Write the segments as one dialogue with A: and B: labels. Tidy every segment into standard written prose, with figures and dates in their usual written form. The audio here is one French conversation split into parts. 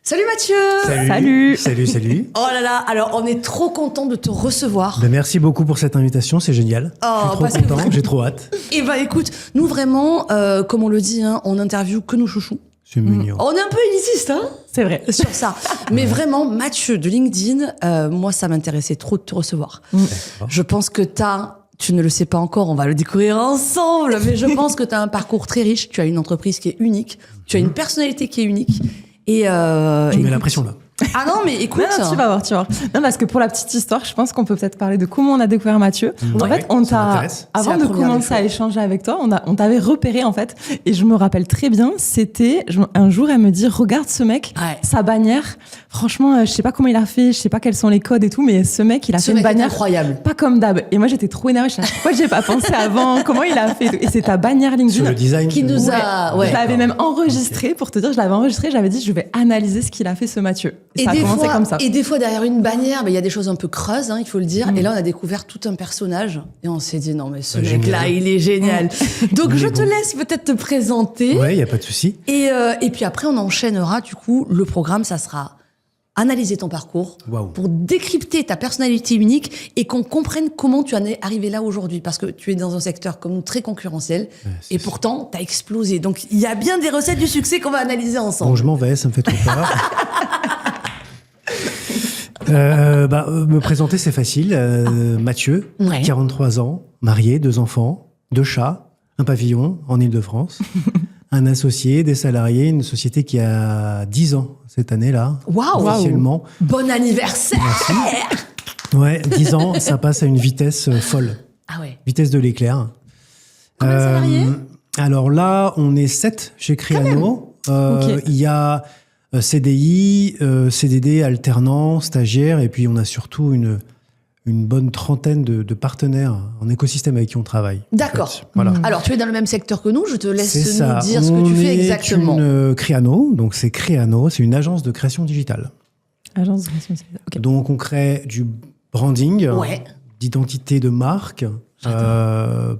A: Salut Mathieu.
B: Salut.
A: Oh là là, alors on est trop content de te recevoir.
B: Ben, merci beaucoup pour cette invitation, c'est génial. Je suis trop content, j'ai trop hâte.
A: Et bah écoute, nous vraiment, comme on le dit, on interviewe que nos chouchous.
B: C'est mignon.
A: On est un peu élitiste, hein,
C: c'est vrai,
A: sur ça. Mais vraiment, Mathieu de LinkedIn, moi ça m'intéressait trop de te recevoir. Je pense que tu ne le sais pas encore, on va le découvrir ensemble, mais je pense que tu as un parcours très riche, tu as une entreprise qui est unique, tu as une personnalité qui est unique. Et
B: tu mets la pression là.
A: Ah non, mais écoute.
C: Non, tu vas voir. Non, parce que pour la petite histoire, je pense qu'on peut peut-être parler de comment on a découvert Mathieu. En fait, avant de commencer à échanger avec toi, on t'avait repéré, en fait. Et je me rappelle très bien, un jour, elle me dit, regarde ce mec, sa bannière. Franchement, je sais pas comment il a fait, je sais pas quels sont les codes et tout, mais ce mec, il a fait une bannière.
A: Incroyable.
C: Pas comme d'hab. Et moi, j'étais trop énervée. Je sais pourquoi j'ai pas pensé avant, comment il a fait. Et c'est ta bannière LinkedIn.
B: Sur le design.
A: Qui nous a,
C: Je l'avais même enregistré, pour te dire, j'avais dit, je vais analyser ce qu'il a fait, ce Mathieu.
A: Et ça a commencé comme ça. Et des fois, derrière une bannière, il y a des choses un peu creuses, il faut le dire. Et là, on a découvert tout un personnage. Et on s'est dit, non, mais ce mec-là, il est génial. Donc, je te laisse peut-être te présenter.
B: Ouais, il n'y a pas de souci.
A: Et puis après, on enchaînera, du coup, le programme, ça sera analyser ton parcours pour décrypter ta personnalité unique et qu'on comprenne comment tu en es arrivé là aujourd'hui. Parce que tu es dans un secteur comme nous très concurrentiel et pourtant, tu as explosé. Donc, il y a bien des recettes du succès qu'on va analyser ensemble.
B: Bon, je m'en vais, ça me fait trop peur. Me présenter, c'est facile. Mathieu, 43 ans, marié, 2 enfants, 2 chats, un pavillon en Ile-de-France, un associé, des salariés, une société qui a 10 ans cette année-là, officiellement.
A: Bon anniversaire.
B: Merci. Ouais, 10 ans, ça passe à une vitesse folle.
A: Ah ouais.
B: Vitesse de l'éclair.
A: Combien de salariés ?
B: Alors là, on est 7 chez Criano. Il y a CDI, CDD, alternants, stagiaires, et puis on a surtout une bonne trentaine de partenaires en écosystème avec qui on travaille.
A: D'accord.
B: En fait. Voilà.
A: Alors, tu es dans le même secteur que nous, je te laisse nous dire ce que tu fais exactement.
B: C'est Criano, donc c'est Criano, c'est une agence de création digitale.
C: Agence de création digitale, ok.
B: Donc on crée du branding, d'identité de marque,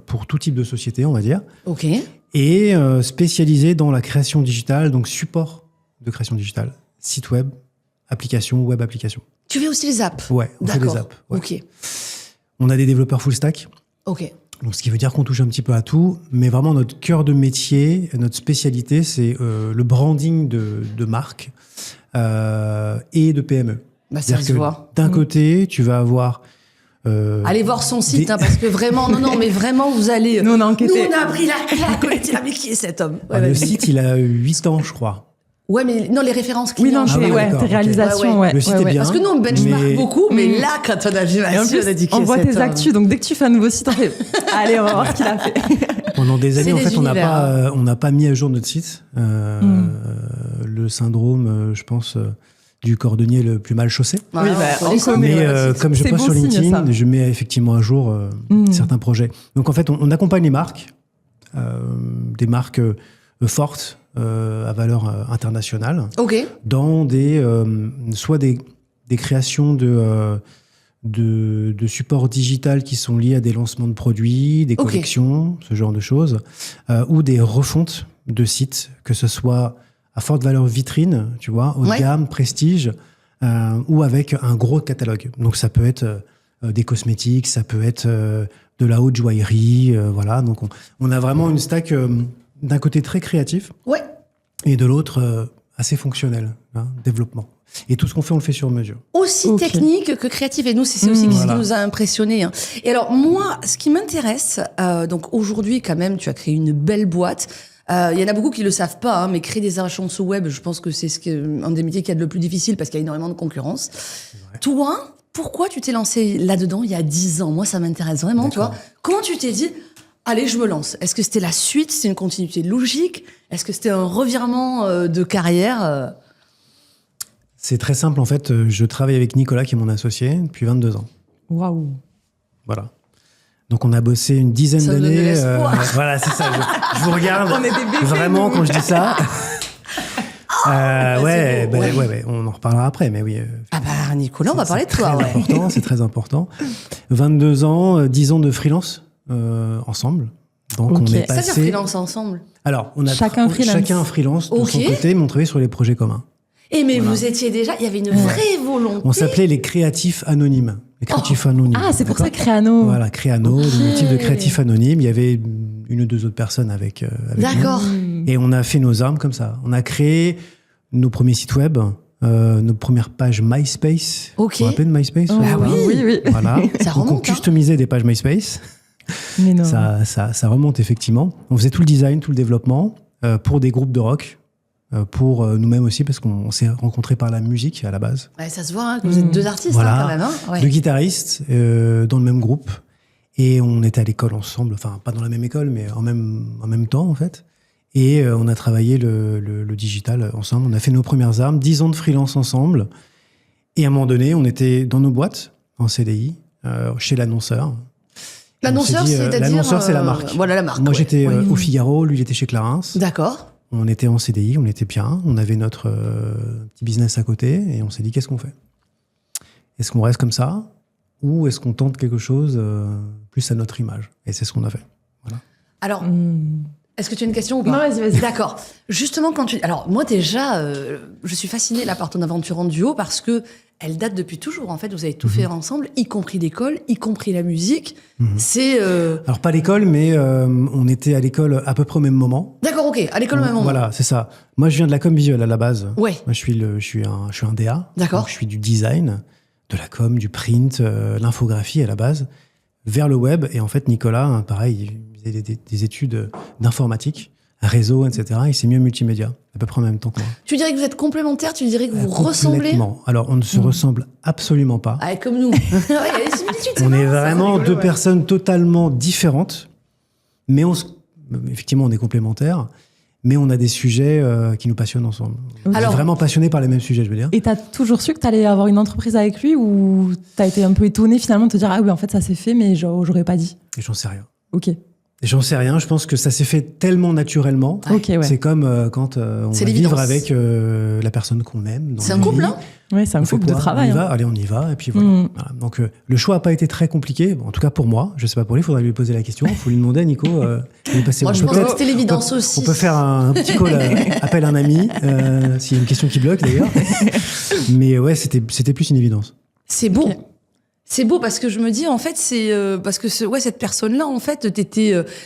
B: pour tout type de société, on va dire.
A: Ok.
B: Et spécialisé dans la création digitale, donc support de création digitale, site web, application, web application.
A: Tu fais aussi les apps ?
B: Ouais, on fait des apps. Ouais.
A: Ok.
B: On a des développeurs full stack.
A: Ok.
B: Donc, ce qui veut dire qu'on touche un petit peu à tout, mais vraiment notre cœur de métier, notre spécialité, c'est le branding de marques et de PME.
A: Bah, ça se voit.
B: D'un côté, tu vas avoir...
A: allez voir son site, parce que vraiment, mais vraiment, vous allez...
C: Nous, on a enquêté.
A: Nous, on a pris la claque, on était là, mais qui est cet homme ?
B: Le site, il a 8 ans, je crois.
A: Ouais, mais non, les références clients.
C: Oui, non, tes réalisations,
B: Le site est bien.
A: Parce que nous, on benchmark beaucoup, mais là, quand on a vu Mathieu, on a dit
C: on voit tes actus, donc dès que tu fais un nouveau site, on fait allez, on va voir ce qu'il a fait.
B: Pendant des années, en fait, on n'a pas mis à jour notre site. Le syndrome, je pense, du cordonnier le plus mal chaussé.
A: Oui,
B: mais comme je poste sur LinkedIn, je mets effectivement à jour certains projets. Donc en fait, on accompagne les marques, des marques fortes, à valeur internationale, dans soit des créations de supports digital qui sont liés à des lancements de produits, des collections, ce genre de choses, ou des refontes de sites, que ce soit à forte valeur vitrine, tu vois, haut de gamme, prestige, ou avec un gros catalogue. Donc ça peut être des cosmétiques, ça peut être de la haute joaillerie, voilà. Donc on a vraiment une stack d'un côté très créatif, et de l'autre assez fonctionnel, développement. Et tout ce qu'on fait, on le fait sur mesure.
A: Aussi technique que créatif. Et nous, c'est aussi ce qui nous a impressionnés. Et alors, moi, ce qui m'intéresse, donc aujourd'hui, quand même, tu as créé une belle boîte. Il y en a beaucoup qui le savent pas, mais créer des agences web, je pense que c'est un des métiers qui est le plus difficile parce qu'il y a énormément de concurrence. Toi, pourquoi tu t'es lancé là-dedans il y a 10 ans ? Moi, ça m'intéresse vraiment, tu vois. Comment tu t'es dit... Allez, je me lance. Est-ce que c'était la suite ? C'est une continuité logique ? Est-ce que c'était un revirement de carrière ?
B: C'est très simple, en fait. Je travaille avec Nicolas, qui est mon associé, depuis 22 ans.
C: Waouh.
B: Voilà. Donc, on a bossé une dizaine d'années. Voilà, c'est ça. Je vous regarde.
C: On est des bébés,
B: vraiment, quand je dis ça. On en reparlera après, mais oui.
A: Nicolas, on va parler de toi.
B: C'est très important. 22 ans, 10 ans de freelance. Ensemble. Donc on est passé...
A: C'est-à-dire freelance ensemble.
B: Alors, on a
C: chacun freelance
B: de son côté, mais on travaille sur les projets communs.
A: Mais vous étiez déjà, il y avait une vraie volonté.
B: On s'appelait les créatifs anonymes. Les créatifs anonymes.
C: Ah, c'est pour ça Créano.
B: Voilà, Créano, le motif de créatifs anonymes. Il y avait une ou deux autres personnes avec
A: D'accord.
B: nous. Et on a fait nos armes comme ça. On a créé nos premiers sites web, nos premières pages MySpace.
A: Ok.
B: Vous vous rappelez de MySpace?
C: Oui.
B: Voilà.
A: Ça remonte,
B: Donc on customisait des pages MySpace.
C: Mais non.
B: Ça remonte effectivement. On faisait tout le design, tout le développement pour des groupes de rock. Pour nous-mêmes aussi, parce qu'on s'est rencontrés par la musique à la base.
A: Ouais, ça se voit, que vous êtes deux artistes
B: Voilà.
A: quand même. Ouais.
B: Deux guitaristes dans le même groupe. Et on était à l'école ensemble, enfin pas dans la même école, mais en même temps en fait. Et on a travaillé le digital ensemble. On a fait nos premières armes, 10 ans de freelance ensemble. Et à un moment donné, on était dans nos boîtes, en CDI, chez l'annonceur.
A: L'annonceur, c'est-à-dire...
B: L'annonceur, c'est la marque.
A: Voilà, la marque.
B: Moi, j'étais
A: Ouais.
B: au Figaro, lui, il était chez Clarins.
A: D'accord.
B: On était en CDI, on était bien, on avait notre petit business à côté et on s'est dit qu'est-ce qu'on fait? Est-ce qu'on reste comme ça ou est-ce qu'on tente quelque chose plus à notre image? Et c'est ce qu'on a fait. Voilà.
A: Alors, est-ce que tu as une question ou pas?
C: Non, vas-y.
A: D'accord. Justement, quand tu... Alors, moi, déjà, je suis fascinée là, par ton aventure en duo parce que elle date depuis toujours. En fait, vous avez tout fait ensemble, y compris l'école, y compris la musique. C'est...
B: Alors, pas l'école, mais on était à l'école à peu près au même moment.
A: D'accord, ok. À l'école au même moment.
B: Voilà, c'est ça. Moi, je viens de la com visuelle à la base.
A: Ouais.
B: Moi, je suis un DA.
A: D'accord.
B: Donc, je suis du design, de la com, du print, l'infographie à la base, vers le web. Et en fait, Nicolas, pareil, il faisait des études d'informatique, réseau, etc. Il s'est mis au multimédia, à peu près en même temps que moi.
A: Tu dirais que vous êtes complémentaires? Tu dirais que vous ressemblez?
B: Complètement. Alors, on ne se ressemble absolument pas.
A: Ah, comme nous. Ouais, il y a des similitudes, c'est
B: On est
A: marrant, ça,
B: vraiment
A: c'est rigolo,
B: deux
A: ouais.
B: personnes totalement différentes, mais effectivement, on est complémentaires, mais on a des sujets qui nous passionnent ensemble. On est
A: Alors-
B: vraiment passionnés par les mêmes sujets, je veux dire.
C: Et t'as toujours su que t'allais avoir une entreprise avec lui ou t'as été un peu étonné finalement de te dire ah oui en fait ça s'est fait mais j'aurais pas dit.
B: Et j'en sais rien.
C: Ok.
B: J'en sais rien, je pense que ça s'est fait tellement naturellement.
C: Ok ouais.
B: C'est comme quand on
A: C'est
B: va
A: l'évidence.
B: vivre avec la personne qu'on aime. dans
A: C'est
B: la
A: un couple,
B: vie.
A: hein?
C: Ouais c'est un
B: On fait
C: couple de
B: quoi
C: travail.
B: On y va,
C: hein.
B: allez, on y va, et puis voilà. Voilà. Donc le choix n'a pas été très compliqué, bon, en tout cas pour moi. Je sais pas pour lui, il faudrait lui poser la question. Il faut lui demander à Nico. Il est passé
A: Moi, je pense que c'était l'évidence aussi.
B: On peut faire un petit call, appel un ami, s'il y a une question qui bloque d'ailleurs. Mais ouais, c'était plus une évidence.
A: C'est beau.
C: Ok.
A: C'est beau parce que je me dis, en fait, c'est parce que cette personne-là, en fait,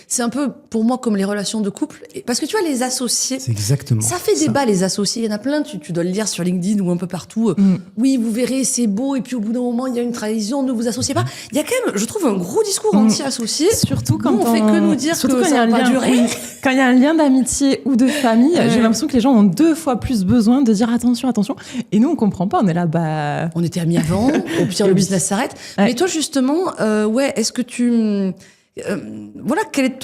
A: c'est un peu pour moi comme les relations de couple. Parce que tu vois, les associés,
B: C'est exactement
A: ça fait débat, les associés. Il y en a plein, tu dois le lire sur LinkedIn ou un peu partout. Oui, vous verrez, c'est beau. Et puis au bout d'un moment, il y a une trahison, ne vous associez pas. Il y a quand même, je trouve, un gros discours anti-associé.
C: Surtout quand
A: Nous, on fait que nous dire
C: surtout
A: que
C: quand il y
A: ça
C: a un
A: va pas
C: lien,
A: durer.
C: oui. Quand il y a un lien d'amitié ou de famille,
A: Ouais.
C: j'ai l'impression que les gens ont 2 fois plus besoin de dire attention. Et nous on comprend pas, on est là bah
A: On était amis avant. Au pire, le business s'arrête.
C: Ouais.
A: Mais toi, justement, est-ce que tu... voilà, quelle est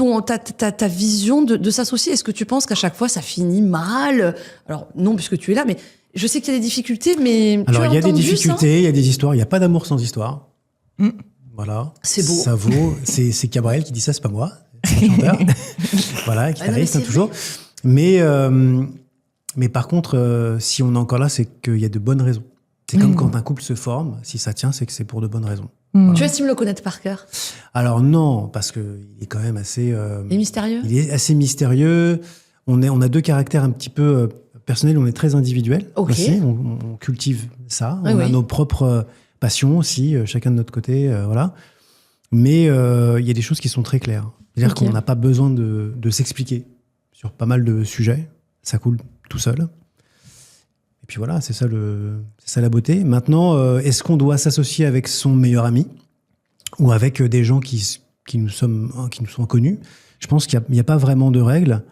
A: ta vision de s'associer? Est-ce que tu penses qu'à chaque fois, ça finit mal? Alors, non, puisque tu es là, mais je sais qu'il y a des difficultés, mais
B: Alors,
A: tu as
B: il y a des
A: entendu
B: difficultés, il y a des histoires. Il n'y a pas d'amour sans histoire. Voilà.
A: C'est beau.
B: Ça vaut. C'est Cabrel qui dit ça, c'est pas moi. C'est le chanteur. Voilà, qui
A: Ah non, mais c'est
B: toujours. Mais par contre, si on est encore là, c'est qu'il y a de bonnes raisons. C'est comme quand un couple se forme. Si ça tient, c'est que c'est pour de bonnes raisons.
A: ça? Tu estimes le connaître par cœur?
B: Alors non, parce que il est quand même assez.
A: Il est mystérieux?
B: Il est assez mystérieux. On a 2 caractères un petit peu personnels. On est très individuels
A: Ok.
B: aussi. On cultive ça.
A: Oui,
B: on a
A: oui.
B: nos propres passions aussi, chacun de notre côté, voilà. Mais il y a des choses qui sont très claires. C'est-à-dire
C: Ok.
B: qu'on n'a pas besoin de s'expliquer sur pas mal de sujets. Ça coule tout seul. Et puis voilà, c'est ça la beauté. Maintenant, est-ce qu'on doit s'associer avec son meilleur ami ou avec des gens qui nous sont connus? Je pense qu'il n'y a pas vraiment de règles.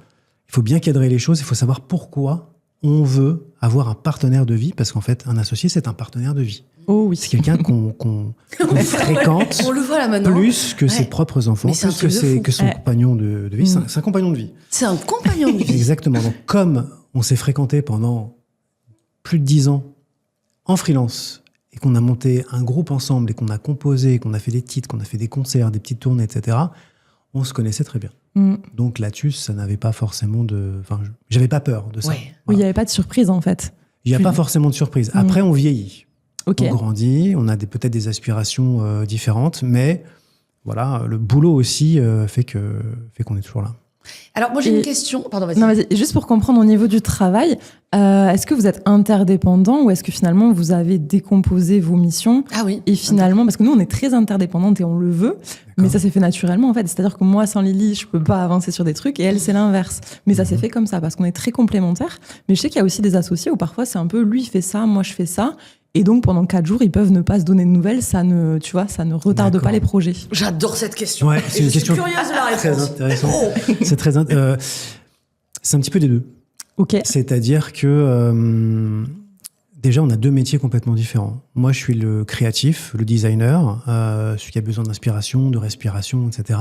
B: Il faut bien cadrer les choses. Il faut savoir pourquoi on veut avoir un partenaire de vie, parce qu'en fait, un associé, c'est un partenaire de vie.
C: oh oui.
B: C'est quelqu'un qu'on fréquente
A: On le voit là maintenant.
B: plus que ses
A: Ouais.
B: propres enfants,
A: Mais c'est un
B: plus
A: truc de fou.
B: que son
C: Ouais.
B: compagnon de vie. C'est un compagnon de vie.
A: C'est un compagnon de vie.
B: Exactement. Donc, comme on s'est fréquenté pendant plus de 10 ans en freelance et qu'on a monté un groupe ensemble et qu'on a composé, qu'on a fait des titres, qu'on a fait des concerts, des petites tournées, etc., on se connaissait très bien. Donc là-dessus, ça n'avait pas forcément de... Enfin, j'avais pas peur de ça.
A: Ouais.
C: Oui, il
B: Voilà.
C: n'y avait pas de surprise en fait.
B: Il n'y a pas forcément de surprise. Après, on vieillit.
C: Ok.
B: On grandit, on a peut-être des aspirations différentes, mais voilà, le boulot aussi fait qu'on est toujours là.
A: Alors, moi, j'ai une question. Pardon, vas-y.
C: Non, vas-y. Juste pour comprendre au niveau du travail, est-ce que vous êtes interdépendant ou est-ce que finalement vous avez décomposé vos missions?
A: Ah oui.
C: Et finalement, parce que nous, on est très interdépendantes et on le veut, mais ça s'est fait naturellement, en fait. C'est-à-dire que moi, sans Lily, je peux pas avancer sur des trucs et elle, c'est l'inverse. Mais ça s'est fait comme ça parce qu'on est très complémentaires. Mais je sais qu'il y a aussi des associés où parfois c'est un peu lui, il fait ça, moi, je fais ça. Et donc, pendant 4 jours, ils peuvent ne pas se donner de nouvelles. Ça ne, tu vois, ça ne retarde pas les projets.
A: J'adore cette question.
B: Ouais, c'est une question
A: curieuse de la réponse.
B: Très intéressante. C'est un petit peu des deux.
C: Ok.
B: C'est-à-dire que déjà, on a 2 métiers complètement différents. Moi, je suis le créatif, le designer, celui qui a besoin d'inspiration, de respiration, etc.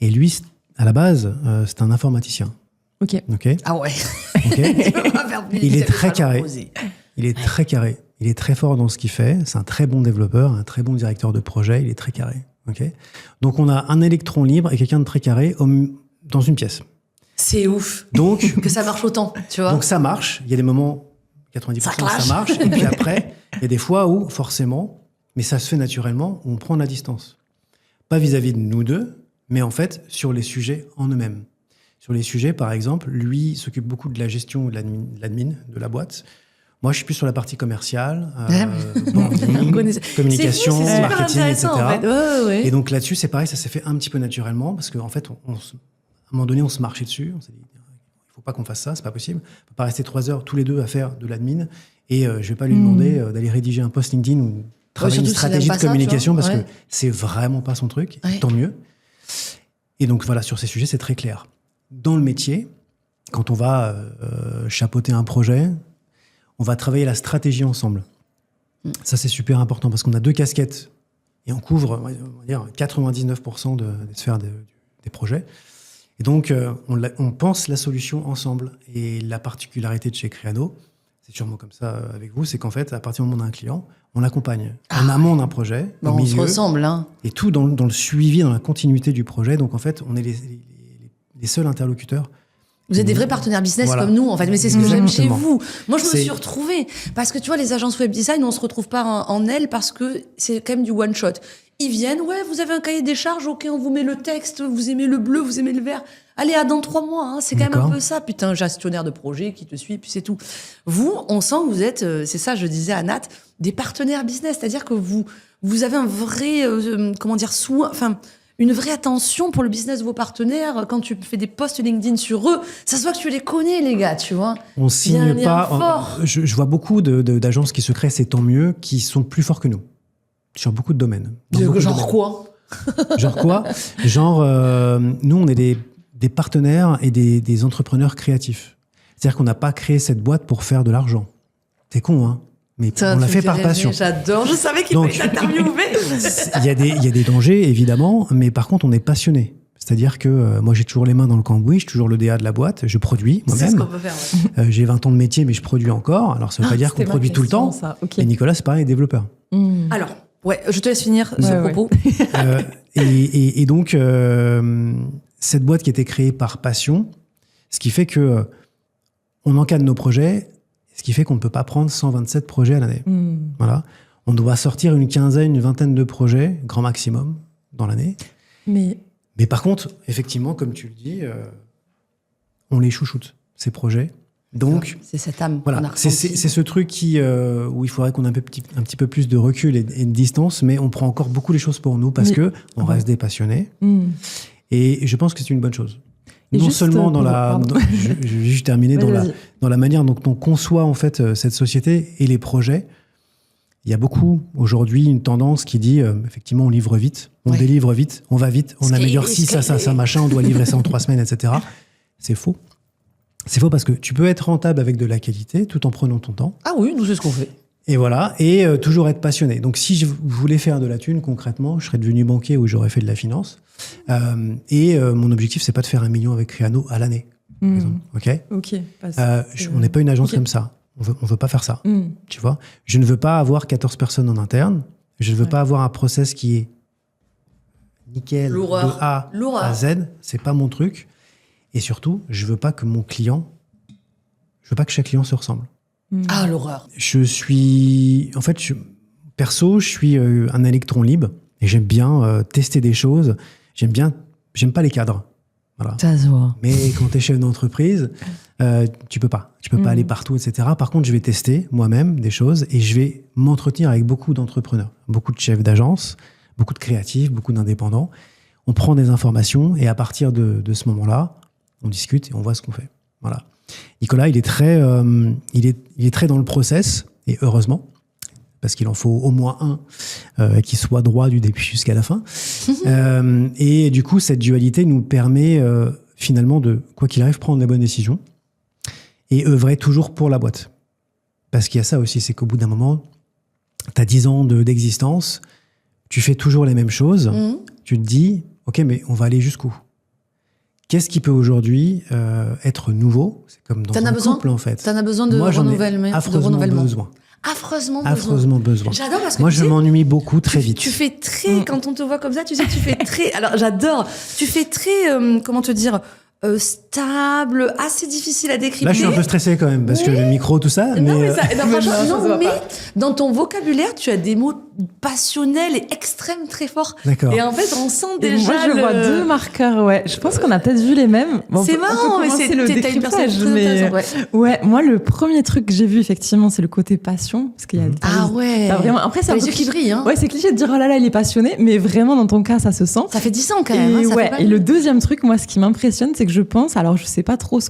B: Et lui, à la base, c'est un informaticien.
C: Ok.
A: Ah ouais.
B: Okay. Il est très carré. Il est très carré. Il est très fort dans ce qu'il fait. C'est un très bon développeur, un très bon directeur de projet. Il est très carré. Okay. Donc, on a un électron libre et quelqu'un de très carré dans une pièce.
A: C'est ouf.
B: Donc,
A: que ça marche autant, tu vois.
B: Donc, ça marche. Il y a des moments, 90%, ça marche. Et puis après, il y a des fois où, forcément, mais ça se fait naturellement, où on prend la distance. Pas vis-à-vis de nous deux, mais en fait, sur les sujets en eux-mêmes. Sur les sujets, par exemple, lui s'occupe beaucoup de la gestion de l'admin de la boîte. Moi, je suis plus sur la partie commerciale, communication,
A: c'est
B: marketing, etc.
A: En fait. Ouais.
B: Et donc là-dessus, c'est pareil, ça s'est fait un petit peu naturellement, parce qu'en fait, à un moment donné, on se marchait dessus. On s'est dit, il ne faut pas qu'on fasse ça, c'est pas possible. On ne peut pas rester 3 heures tous les deux à faire de l'admin. Et je ne vais pas lui demander d'aller rédiger un post LinkedIn ou travailler une stratégie de communication, parce que c'est vraiment pas son truc. Ouais. Tant mieux. Et donc voilà, sur ces sujets, c'est très clair. Dans le métier, quand on va chapeauter un projet, on va travailler la stratégie ensemble. Ça, c'est super important parce qu'on a 2 casquettes et on couvre, on va dire, 99% des sphères des projets. Et donc, on pense la solution ensemble. Et la particularité de chez Creano, c'est sûrement comme ça avec vous, c'est qu'en fait, à partir du moment où on a un client, on l'accompagne en amont d'un projet, au milieu.
A: On se ressemble, hein.
B: Et tout dans le suivi, dans la continuité du projet. Donc, en fait, on est les seuls interlocuteurs.
A: Vous êtes des vrais partenaires business comme nous, en fait. Mais c'est ce que j'aime chez vous. Moi, je me suis retrouvée. Parce que, tu vois, les agences web design, on se retrouve pas en elles parce que c'est quand même du one shot. Ils viennent, vous avez un cahier des charges, ok, on vous met le texte, vous aimez le bleu, vous aimez le vert. Allez, dans 3 mois, hein, c'est quand même un peu ça. Putain, un gestionnaire de projet qui te suit, puis c'est tout. Vous, on sent que vous êtes, c'est ça, je disais à Nat, des partenaires business. C'est-à-dire que vous avez un vrai, soin, une vraie attention pour le business de vos partenaires. Quand tu fais des posts LinkedIn sur eux, ça se voit que tu les connais, les gars, tu vois.
B: On signe pas. Je vois beaucoup d'agences qui se créent, c'est tant mieux, qui sont plus forts que nous. Sur beaucoup de domaines.
A: Genre quoi?
B: Genre quoi? Nous, on est des partenaires et des entrepreneurs créatifs. C'est-à-dire qu'on n'a pas créé cette boîte pour faire de l'argent. C'est con, hein? Mais on l'a fait par passion.
A: J'adore, je savais qu'il fallait t'interviewer.
B: Il y a des dangers, évidemment, mais par contre, on est passionné. C'est-à-dire que moi, j'ai toujours les mains dans le cambouis, je suis toujours le DA de la boîte, je produis moi-même.
A: C'est ce qu'on peut faire, ouais.
B: J'ai 20 ans de métier, mais je produis encore. Alors, ça ne veut pas dire qu'on produit tout le temps. Okay. Et Nicolas, c'est pareil, développeur.
A: Alors, je te laisse finir ce propos.
B: Et donc, cette boîte qui a été créée par passion, ce qui fait que on encadre nos projets, ce qui fait qu'on ne peut pas prendre 127 projets à l'année. Voilà. On doit sortir une vingtaine de projets, grand maximum, dans l'année. Mais par contre, effectivement, comme tu le dis, on les chouchoute, ces projets. Donc,
A: c'est cette âme.
B: Voilà, c'est ce truc où il faudrait qu'on ait un petit peu plus de recul et de distance, mais on prend encore beaucoup les choses pour nous parce que on reste des passionnés. Et je pense que c'est une bonne chose. Et non seulement je vais juste terminer dans la manière dont on conçoit en fait cette société et les projets. Il y a beaucoup aujourd'hui une tendance qui dit effectivement on livre vite, on délivre vite, on va vite, on améliore ça machin, on doit livrer ça en 3 semaines, etc. C'est faux. C'est faux parce que tu peux être rentable avec de la qualité tout en prenant ton temps.
A: Ah oui, nous c'est ce qu'on fait.
B: Et voilà, et toujours être passionné. Donc si je voulais faire de la thune concrètement, je serais devenu banquier ou j'aurais fait de la finance. Mon objectif, c'est pas de faire 1 million avec Creano à l'année, par exemple. Ok. On n'est pas une agence comme ça. On veut pas faire ça. Tu vois. Je ne veux pas avoir 14 personnes en interne. Je ne veux pas avoir un process qui est nickel de A à Z. C'est pas mon truc. Et surtout, je veux pas que chaque client se ressemble.
A: Ah, l'horreur.
B: Perso, je suis un électron libre et j'aime bien tester des choses. J'aime pas les cadres. Voilà.
A: Ça se voit.
B: Mais quand tu es chef d'entreprise, tu peux pas aller partout, etc. Par contre, je vais tester moi-même des choses et je vais m'entretenir avec beaucoup d'entrepreneurs, beaucoup de chefs d'agence, beaucoup de créatifs, beaucoup d'indépendants. On prend des informations et à partir de ce moment-là, on discute et on voit ce qu'on fait. Voilà. Nicolas, il est très dans le process et heureusement, parce qu'il en faut au moins un qui soit droit du début jusqu'à la fin. Et du coup, cette dualité nous permet finalement de, quoi qu'il arrive, prendre les bonnes décisions et œuvrer toujours pour la boîte. Parce qu'il y a ça aussi, c'est qu'au bout d'un moment, tu as 10 ans d'existence, tu fais toujours les mêmes choses, tu te dis, ok, mais on va aller jusqu'où ? Qu'est-ce qui peut aujourd'hui être nouveau ? C'est comme dans un couple, en fait.
A: T'en as besoin de renouvellement. Affreusement besoin. J'adore parce que
B: moi, je m'ennuie beaucoup très vite.
A: Tu fais très, quand on te voit comme ça, tu sais, tu fais très, alors j'adore, tu fais très, comment te dire, stable, assez difficile à décrypter.
B: Là, je suis un peu stressé quand même, parce que le micro, tout ça.
A: Non,
B: mais
A: mais dans ton vocabulaire, tu as des mots passionnels et extrêmes très forts.
B: D'accord.
A: Et en fait, on sent déjà.
C: Moi, je vois 2 marqueurs, ouais. Je pense qu'on a peut-être vu les mêmes.
A: Bon, c'est marrant, mais c'est
C: le décryptage. Ouais, moi, le premier truc que j'ai vu, effectivement, c'est le côté passion. Parce qu'il y a
A: vraiment.
C: Après, c'est
A: les yeux qui brillent, hein.
C: Ouais, c'est cliché de dire, oh là là, il est passionné. Mais vraiment, dans ton cas, ça se sent.
A: Ça fait 10 ans quand même.
C: Et le deuxième truc, moi, ce qui m'impressionne, c'est que je pense, alors je sais pas trop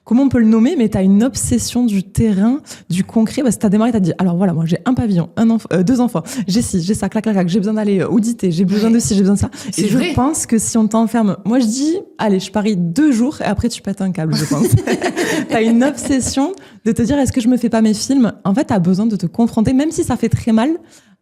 C: comment on peut le nommer, mais t'as une obsession du terrain, du concret, parce que t'as démarré, t'as dit, alors voilà, moi j'ai un pavillon, 2 enfants, j'ai ci, j'ai ça, clac, clac, clac, j'ai besoin d'aller auditer, j'ai besoin de ci, j'ai besoin de ça. Et je pense que si on t'enferme, moi je dis, allez, je parie 2 jours et après tu pètes un câble, je pense. T'as une obsession de te dire, est-ce que je me fais pas mes films? En fait, t'as besoin de te confronter, même si ça fait très mal,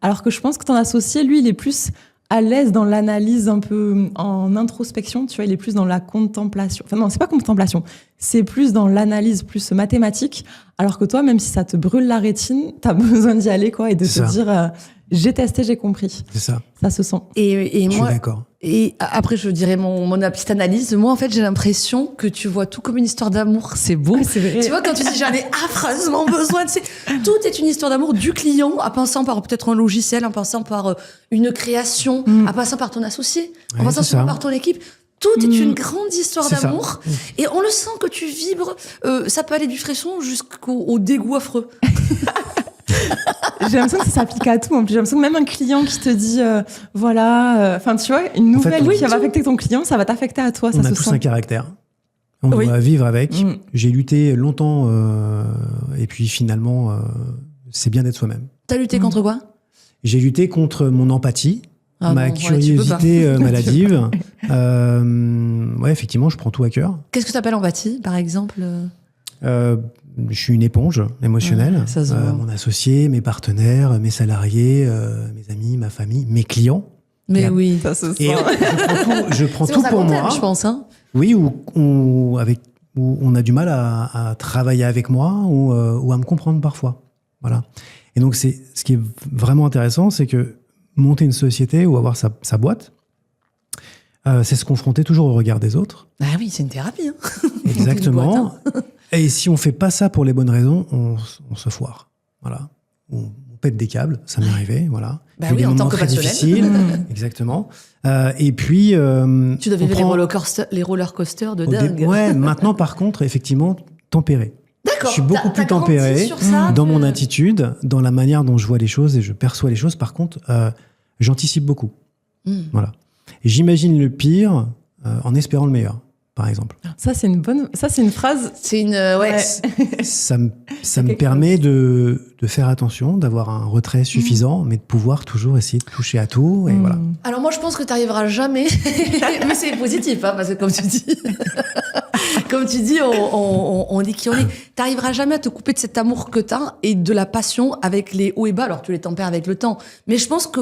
C: alors que je pense que ton associé, lui, il est plus à l'aise dans l'analyse un peu en introspection, tu vois, il est plus dans la contemplation. Enfin non, c'est pas contemplation, c'est plus dans l'analyse plus mathématique, alors que toi, même si ça te brûle la rétine, t'as besoin d'y aller, quoi, et de te dire, j'ai testé, j'ai compris.
B: C'est ça.
C: Ça se sent.
A: Et
B: moi, je suis d'accord.
A: Et après, je dirais mon petite analyse. Moi, en fait, j'ai l'impression que tu vois tout comme une histoire d'amour. C'est beau.
C: Ah, c'est vrai.
A: Tu vois, quand tu dis j'en ai affreusement besoin, tu sais, tout est une histoire d'amour du client, en passant par peut-être un logiciel, en passant par une création, en passant par ton associé, en passant souvent par ton équipe. Tout est une grande histoire d'amour. Et on le sent que tu vibres. Ça peut aller du frisson jusqu'au dégoût affreux.
C: J'ai l'impression que ça s'applique à tout. En plus, j'ai l'impression que même un client qui te dit, voilà, enfin, tu vois, une nouvelle qui va affecter ton client, ça va t'affecter à toi.
B: On a tous un caractère. On doit vivre avec. J'ai lutté longtemps, et puis finalement, c'est bien d'être soi-même.
A: T'as lutté contre quoi ?
B: J'ai lutté contre mon empathie, ma curiosité maladive. Ouais, effectivement, je prends tout à cœur.
A: Qu'est-ce que t'appelles empathie, par exemple ?
B: Je suis une éponge émotionnelle. Mon associé, mes partenaires, mes salariés, mes amis, ma famille, mes clients.
A: Mais oui, ça se sent.
B: Et je prends tout pour moi.
A: Je pense, hein.
B: Oui, où on a du mal à travailler avec moi ou à me comprendre parfois. Voilà. Et donc, ce qui est vraiment intéressant, c'est que monter une société ou avoir sa boîte, c'est se confronter toujours au regard des autres.
A: Ah oui, c'est une thérapie. Hein.
B: Exactement. Et si on fait pas ça pour les bonnes raisons, on se foire. Voilà. On pète des câbles, ça m'est arrivé, voilà.
A: Bah oui, en tant que passionnel.
B: Difficiles, exactement. Et puis...
A: tu devais vivre les roller coasters de dingue.
B: Ouais, maintenant, par contre, effectivement, tempéré.
A: D'accord.
B: Je suis beaucoup plus tempéré dans mon attitude, dans la manière dont je vois les choses et je perçois les choses. Par contre, j'anticipe beaucoup. Voilà. Et j'imagine le pire en espérant le meilleur, par exemple.
C: Ça, c'est une phrase.
A: C'est une,
B: Ça me permet de faire attention, d'avoir un retrait suffisant, mais de pouvoir toujours essayer de toucher à tout. Et voilà.
A: Alors moi, je pense que tu n'arriveras jamais, mais c'est positif, hein, parce que comme tu dis, on dit qui on est. Tu n'arriveras jamais à te couper de cet amour que tu as et de la passion avec les hauts et bas. Alors tu les tempères avec le temps, mais je pense que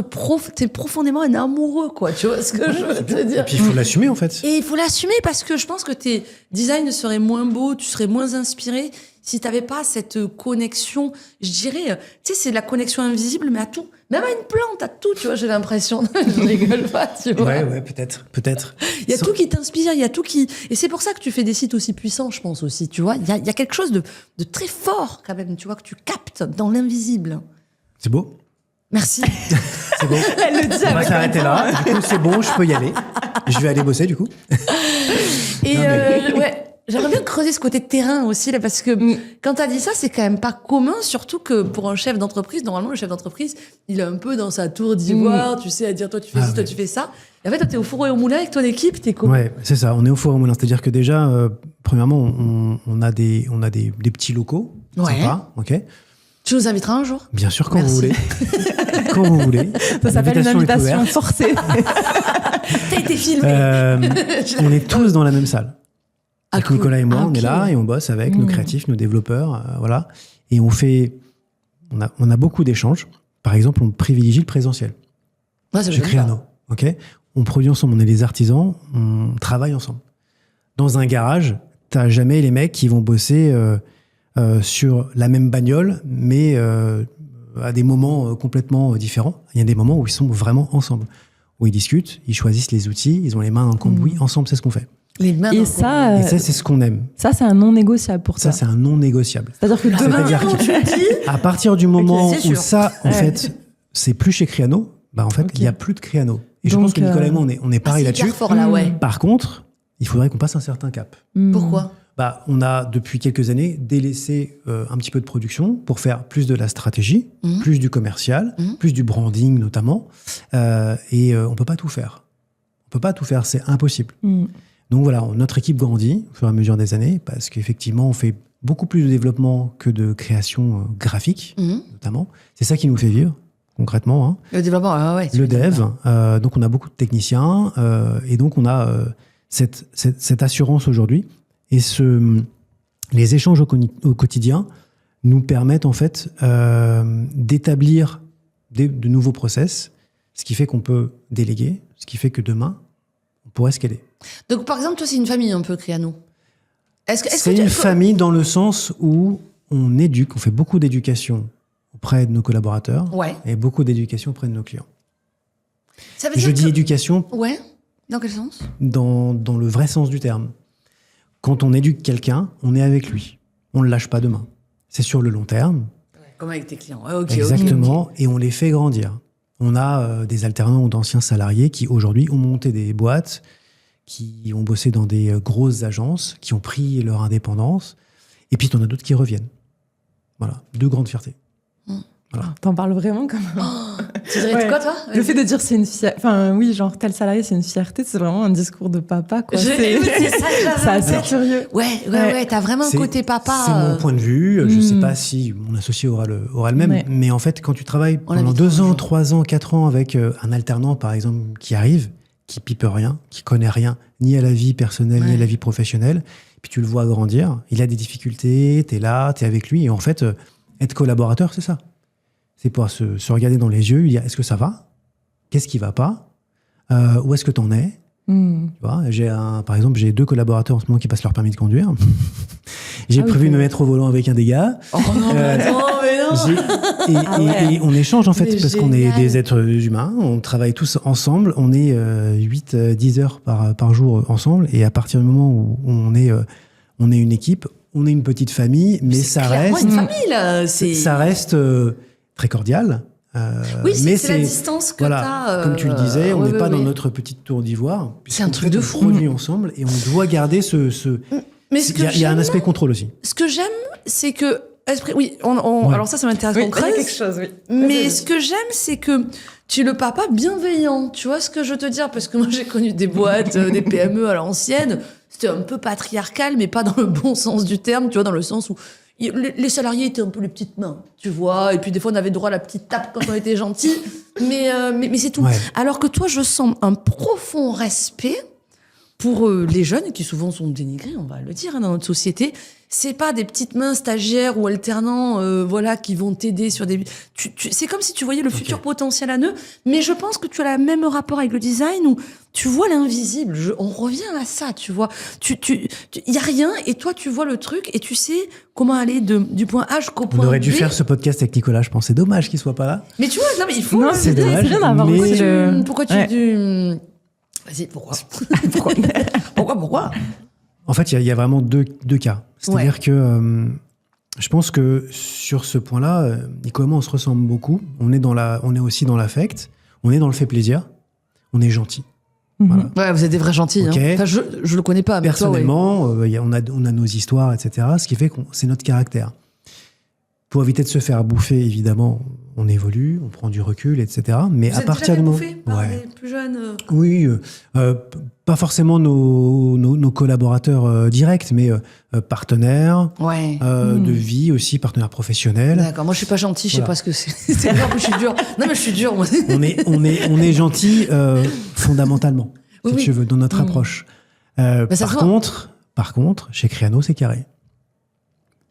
A: tu es profondément un amoureux, quoi. Tu vois ce que je veux te dire?
B: Et puis il faut l'assumer, en fait.
A: Et il faut l'assumer parce que je pense que tes designs seraient moins beaux, tu serais moins inspiré si tu n'avais pas cette connexion, je dirais, tu sais, c'est la connexion invisible, mais à tout. Même à une plante, à tout, tu vois, j'ai l'impression. Je rigole pas, tu vois.
B: Ouais, peut-être.
A: Il y a tout qui t'inspire, il y a tout qui... Et c'est pour ça que tu fais des sites aussi puissants, je pense aussi, tu vois. Il y a quelque chose de très fort, quand même, tu vois, que tu captes dans l'invisible.
B: C'est beau.
A: Merci.
B: C'est bon.
C: Elle le dit.
B: On va s'arrêter là. Du coup, c'est bon, je peux y aller. Je vais aller bosser, du coup.
A: Et ouais. J'aimerais bien creuser ce côté de terrain aussi, là, parce que quand t'as dit ça, c'est quand même pas commun, surtout que pour un chef d'entreprise, normalement, le chef d'entreprise, il est un peu dans sa tour d'ivoire, tu sais, à dire, toi, tu fais ci, toi, tu fais ça. Et en fait, toi, t'es au four et au moulin avec ton équipe, t'es comment?
B: Ouais, c'est ça, on est au four et au moulin. C'est-à-dire que déjà, premièrement, on a des petits locaux.
A: Ouais.
B: Sympa, ok.
A: Tu nous inviteras un jour?
B: Bien sûr, quand vous voulez. Quand vous voulez.
C: Ça s'appelle une invitation forcée.
A: T'as été filmé.
B: On est tous dans la même salle.
A: Ah, cool.
B: Nicolas et moi, on est là et on bosse avec nos créatifs, nos développeurs, voilà. Et on a beaucoup d'échanges. Par exemple, on privilégie le présentiel.
A: Ouais, ça
B: Chez Créano, ok. On produit ensemble, on est des artisans, on travaille ensemble. Dans un garage, t'as jamais les mecs qui vont bosser sur la même bagnole, mais à des moments complètement différents. Il y a des moments où ils sont vraiment ensemble, où ils discutent, ils choisissent les outils, ils ont les mains dans le cambouis, ensemble, c'est ce qu'on fait.
A: Les mains
C: et ça,
B: c'est ce qu'on aime.
C: Ça, c'est un non négociable pour toi.
B: Ça, c'est un non négociable.
C: C'est-à-dire que
B: à partir du moment où ça, en fait, c'est plus chez Créano, bah en fait, il y a plus de Créano. Et je pense que Nicolas et moi, on est pareil là-dessus.
A: Fort, là, ouais.
B: Par contre, il faudrait qu'on passe un certain cap.
A: Pourquoi?
B: Bah, on a depuis quelques années délaissé un petit peu de production pour faire plus de la stratégie, plus du commercial, plus du branding notamment. Et on peut pas tout faire. On peut pas tout faire, c'est impossible. Donc voilà, notre équipe grandit au fur et à mesure des années parce qu'effectivement, on fait beaucoup plus de développement que de création graphique, notamment. C'est ça qui nous fait vivre, concrètement. Hein.
A: Le développement, ouais.
B: Le dev. Donc on a beaucoup de techniciens et donc on a cette assurance aujourd'hui. Et les échanges au quotidien nous permettent en fait d'établir de nouveaux process, ce qui fait qu'on peut déléguer, ce qui fait que demain, on pourrait scaler.
A: Donc, par exemple, toi, c'est une famille un peu, Créano.
B: C'est une famille dans le sens où on éduque, on fait beaucoup d'éducation auprès de nos collaborateurs et beaucoup d'éducation auprès de nos clients.
A: Ça veut dire
B: Je dis éducation.
A: Ouais. Dans quel sens? Dans
B: le vrai sens du terme. Quand on éduque quelqu'un, on est avec lui. On ne le lâche pas demain. C'est sur le long terme.
A: Comme avec tes clients.
B: Exactement. Et on les fait grandir. On a des alternants ou d'anciens salariés qui, aujourd'hui, ont monté des boîtes, qui ont bossé dans des grosses agences, qui ont pris leur indépendance. Et puis, t'en as d'autres qui reviennent. Voilà. Deux grandes fiertés.
C: Voilà. T'en parles vraiment comme...
A: Tu dirais quoi, toi?
C: Le fait de dire c'est une fierté... Enfin, oui, genre, tel salarié, c'est une fierté, c'est vraiment un discours de papa, quoi.
A: C'est
C: assez curieux.
A: Ouais, t'as vraiment un côté papa.
B: C'est mon point de vue. Je sais pas si mon associé aura le même. Mais en fait, quand tu travailles pendant 2 ans, 3 ans, 4 ans avec un alternant, par exemple, qui arrive, qui pipe rien, qui connaît rien, ni à la vie personnelle, ni à la vie professionnelle, puis tu le vois grandir, il a des difficultés, t'es là, t'es avec lui, et en fait, être collaborateur, c'est ça. C'est pouvoir se regarder dans les yeux, lui dire, est-ce que ça va? Qu'est-ce qui va pas? Où est-ce que t'en es? Tu vois, par exemple, j'ai 2 collaborateurs en ce moment qui passent leur permis de conduire. J'ai prévu de me mettre au volant avec un des gars.
A: Oh non, mais non.
B: Et on échange en fait, parce qu'on est des êtres humains, on travaille tous ensemble, on est 8-10 heures par jour ensemble, et à partir du moment où on est une équipe, on est une petite famille, mais ça reste...
A: une famille, là.
B: Ça reste très cordial.
A: Oui,
B: mais
A: c'est la distance que t'as.
B: Comme tu le disais, on n'est pas dans notre petite tour d'ivoire.
A: C'est un truc de fou.
B: On produit ensemble et on doit garder ce...
A: Mais
B: il y a un aspect contrôle aussi.
A: Ce que j'aime, c'est que... Oui, alors ça m'intéresse qu'on creuse.
C: quelque chose, oui.
A: Mais ce que j'aime, c'est que tu es le papa bienveillant. Tu vois ce que je veux te dire? Parce que moi, j'ai connu des boîtes, des PME à l'ancienne. C'était un peu patriarcal, mais pas dans le bon sens du terme. Tu vois, dans le sens où les salariés étaient un peu les petites mains, tu vois. Et puis, des fois, on avait droit à la petite tape quand on était gentil. Mais c'est tout. Ouais. Alors que toi, je sens un profond respect pour les jeunes, qui souvent sont dénigrés, on va le dire, dans notre société. C'est pas des petites mains stagiaires ou alternants, qui vont t'aider sur des... c'est comme si tu voyais le futur potentiel à eux, mais je pense que tu as le même rapport avec le design où tu vois l'invisible. On revient à ça, tu vois. Il y a rien et toi, tu vois le truc et tu sais comment aller du point A jusqu'au point B.
B: On aurait dû faire ce podcast avec Nicolas, je pense. C'est dommage qu'il soit pas là.
A: Mais tu vois, non, mais il faut...
C: Non, c'est dommage. C'est bien d'avoir aussi
A: Pourquoi tu... Vas-y, pourquoi? Pourquoi?
B: En fait, il y a vraiment deux cas. C'est-à-dire que je pense que sur ce point-là, Nico et moi, on se ressemble beaucoup. On est aussi dans l'affect, on est dans le fait plaisir, on est gentil.
A: Voilà. Ouais, vous êtes des vrais gentils. Okay. Enfin, je le connais pas. Mais
B: personnellement, toi, ouais. On a nos histoires, etc. Ce qui fait que c'est notre caractère. Pour éviter de se faire bouffer, évidemment, on évolue, on prend du recul, etc. Mais
A: vous
B: à partir du moment,
A: par des plus jeunes.
B: Oui, pas forcément nos collaborateurs directs, mais partenaires de vie aussi, partenaires professionnels.
A: D'accord. Moi, je suis pas gentil, je sais pas ce que c'est. C'est vrai, je suis dur. Non, mais je suis dur. Moi.
B: on est gentil fondamentalement, si tu veux, dans notre approche. Par contre, chez Créano, c'est carré.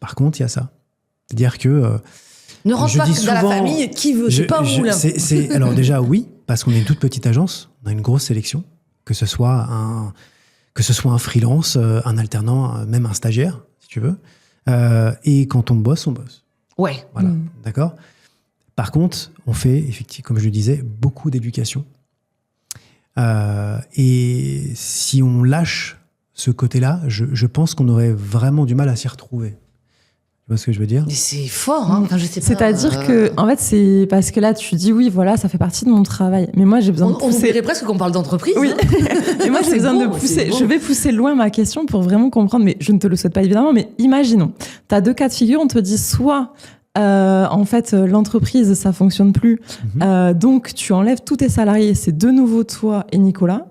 B: Par contre, il y a ça. C'est-à-dire que
A: ne rentre pas dans la famille qui veut, c'est pas un moulin.
B: Alors déjà oui, parce qu'on est une toute petite agence, on a une grosse sélection, que ce soit un freelance, un alternant, même un stagiaire, si tu veux. Et quand on bosse, on bosse.
A: Ouais.
B: Voilà, d'accord. Par contre, on fait effectivement, comme je le disais, beaucoup d'éducation. Et si on lâche ce côté-là, je pense qu'on aurait vraiment du mal à s'y retrouver. Tu vois ce que je veux dire ?
A: Mais c'est fort, hein. Enfin, je sais pas.
C: C'est-à-dire que, en fait, c'est parce que là, tu dis oui, voilà, ça fait partie de mon travail. Mais moi, j'ai besoin de pousser.
A: On dirait presque qu'on parle d'entreprise.
C: Oui. Et moi, j'ai besoin de pousser. Je vais pousser loin ma question pour vraiment comprendre. Mais je ne te le souhaite pas évidemment. Mais imaginons, tu as deux cas de figure. On te dit soit, en fait, l'entreprise, ça fonctionne plus. Donc, tu enlèves tous tes salariés. C'est de nouveau toi et Nicolas.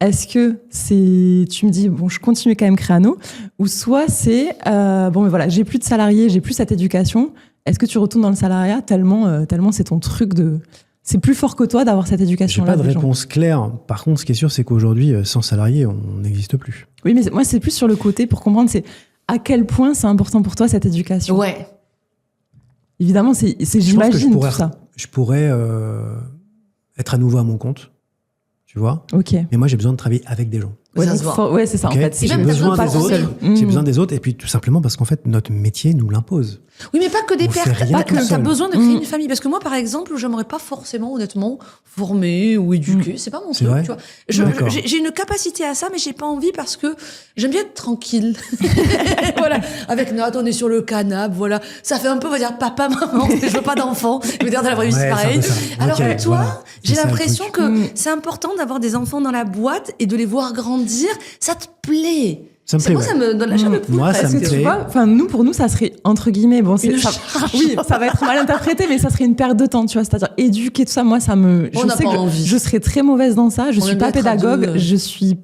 C: Est-ce que tu me dis, bon, je continue quand même Créano, ou soit c'est, bon, mais voilà, j'ai plus de salariés, j'ai plus cette éducation. Est-ce que tu retournes dans le salariat tellement c'est ton truc c'est plus fort que toi d'avoir cette éducation-là.
B: J'ai pas de réponse claire. Par contre, ce qui est sûr, c'est qu'aujourd'hui, sans salariés, on n'existe plus.
C: Oui, mais moi, c'est plus sur le côté pour comprendre, c'est à quel point c'est important pour toi cette éducation.
A: Ouais.
C: Évidemment, j'imagine tout ça.
B: Je pourrais être à nouveau à mon compte. Tu vois ?
C: Ok.
B: Mais moi, j'ai besoin de travailler avec des gens.
C: Ouais, c'est ça,
B: okay.
C: en fait.
B: J'ai besoin des autres. J'ai besoin des autres. Et puis, tout simplement parce qu'en fait, notre métier nous l'impose.
A: Oui, mais pas que des pertes. T'as besoin de créer une famille. Parce que moi, par exemple, j'aimerais pas forcément, honnêtement, former ou éduquer. C'est pas mon truc, tu vois. J'ai une capacité à ça, mais j'ai pas envie parce que j'aime bien être tranquille. Voilà. Avec Nat, on est sur le canapé, voilà. Ça fait un peu, on va dire, papa, maman, je veux pas d'enfant. Je veux dire, dans la vraie vie, c'est pareil. Alors que toi, j'ai l'impression que c'est important d'avoir des enfants dans la boîte et de les voir grandir. Ça te plaît.
B: Ça me plaît,
A: moi, ça me donne la chair de poule.
B: Moi, ça me plaît.
C: Tu vois, pour nous, ça serait, entre guillemets, bon, oui, ça va être mal interprété, mais ça serait une perte de temps, tu vois. C'est-à-dire, éduquer, tout ça, moi, je sais que je serais très mauvaise dans ça. Je suis pas pédagogue, je suis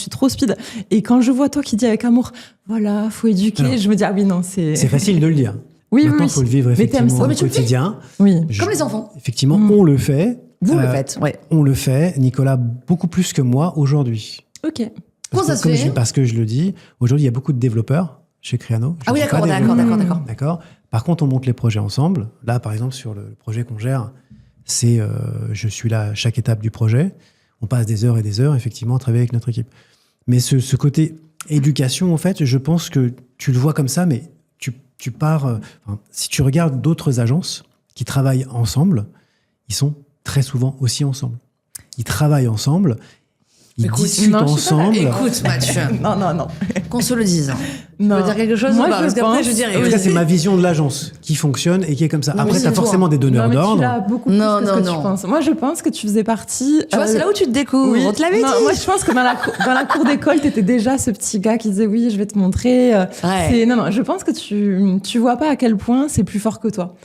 C: trop speed. Et quand je vois toi qui dis avec amour, voilà, faut éduquer, alors, je me dis, ah oui, non, c'est
B: facile de le dire.
C: Oui,
B: maintenant, faut le vivre effectivement au quotidien.
C: Oui.
A: Comme les enfants.
B: Effectivement, on le fait.
A: Vous le faites, ouais.
B: On le fait. Nicolas, beaucoup plus que moi aujourd'hui.
C: Ok.
A: Comment ça se fait ?
B: Parce que je le dis, aujourd'hui, il y a beaucoup de développeurs chez Créano.
A: Ah oui, d'accord.
B: Par contre, on monte les projets ensemble. Là, par exemple, sur le projet qu'on gère, je suis là à chaque étape du projet. On passe des heures et des heures, effectivement, à travailler avec notre équipe. Mais ce côté éducation, en fait, je pense que tu le vois comme ça, mais tu pars... si tu regardes d'autres agences qui travaillent ensemble, ils sont très souvent aussi ensemble. Ils travaillent ensemble... Ils discutent ensemble.
A: Écoute, Mathieu. Non. Qu'on se le dise. Tu veux dire quelque chose ?
C: Moi,
A: parce qu'après, je dirais.
B: En tout cas, c'est ma vision de l'agence qui fonctionne et qui est comme ça. Après, tu as forcément des donneurs d'ordre.
C: Tu l'as beaucoup plus que ce que tu penses. Moi, je pense que tu faisais partie.
A: Tu vois, c'est là où tu te découvres.
C: Oui.
A: On te l'avait dit.
C: Moi, je pense que dans la cour d'école, tu étais déjà ce petit gars qui disait oui, je vais te montrer.
A: Ouais.
C: Non, je pense que tu vois pas à quel point c'est plus fort que toi.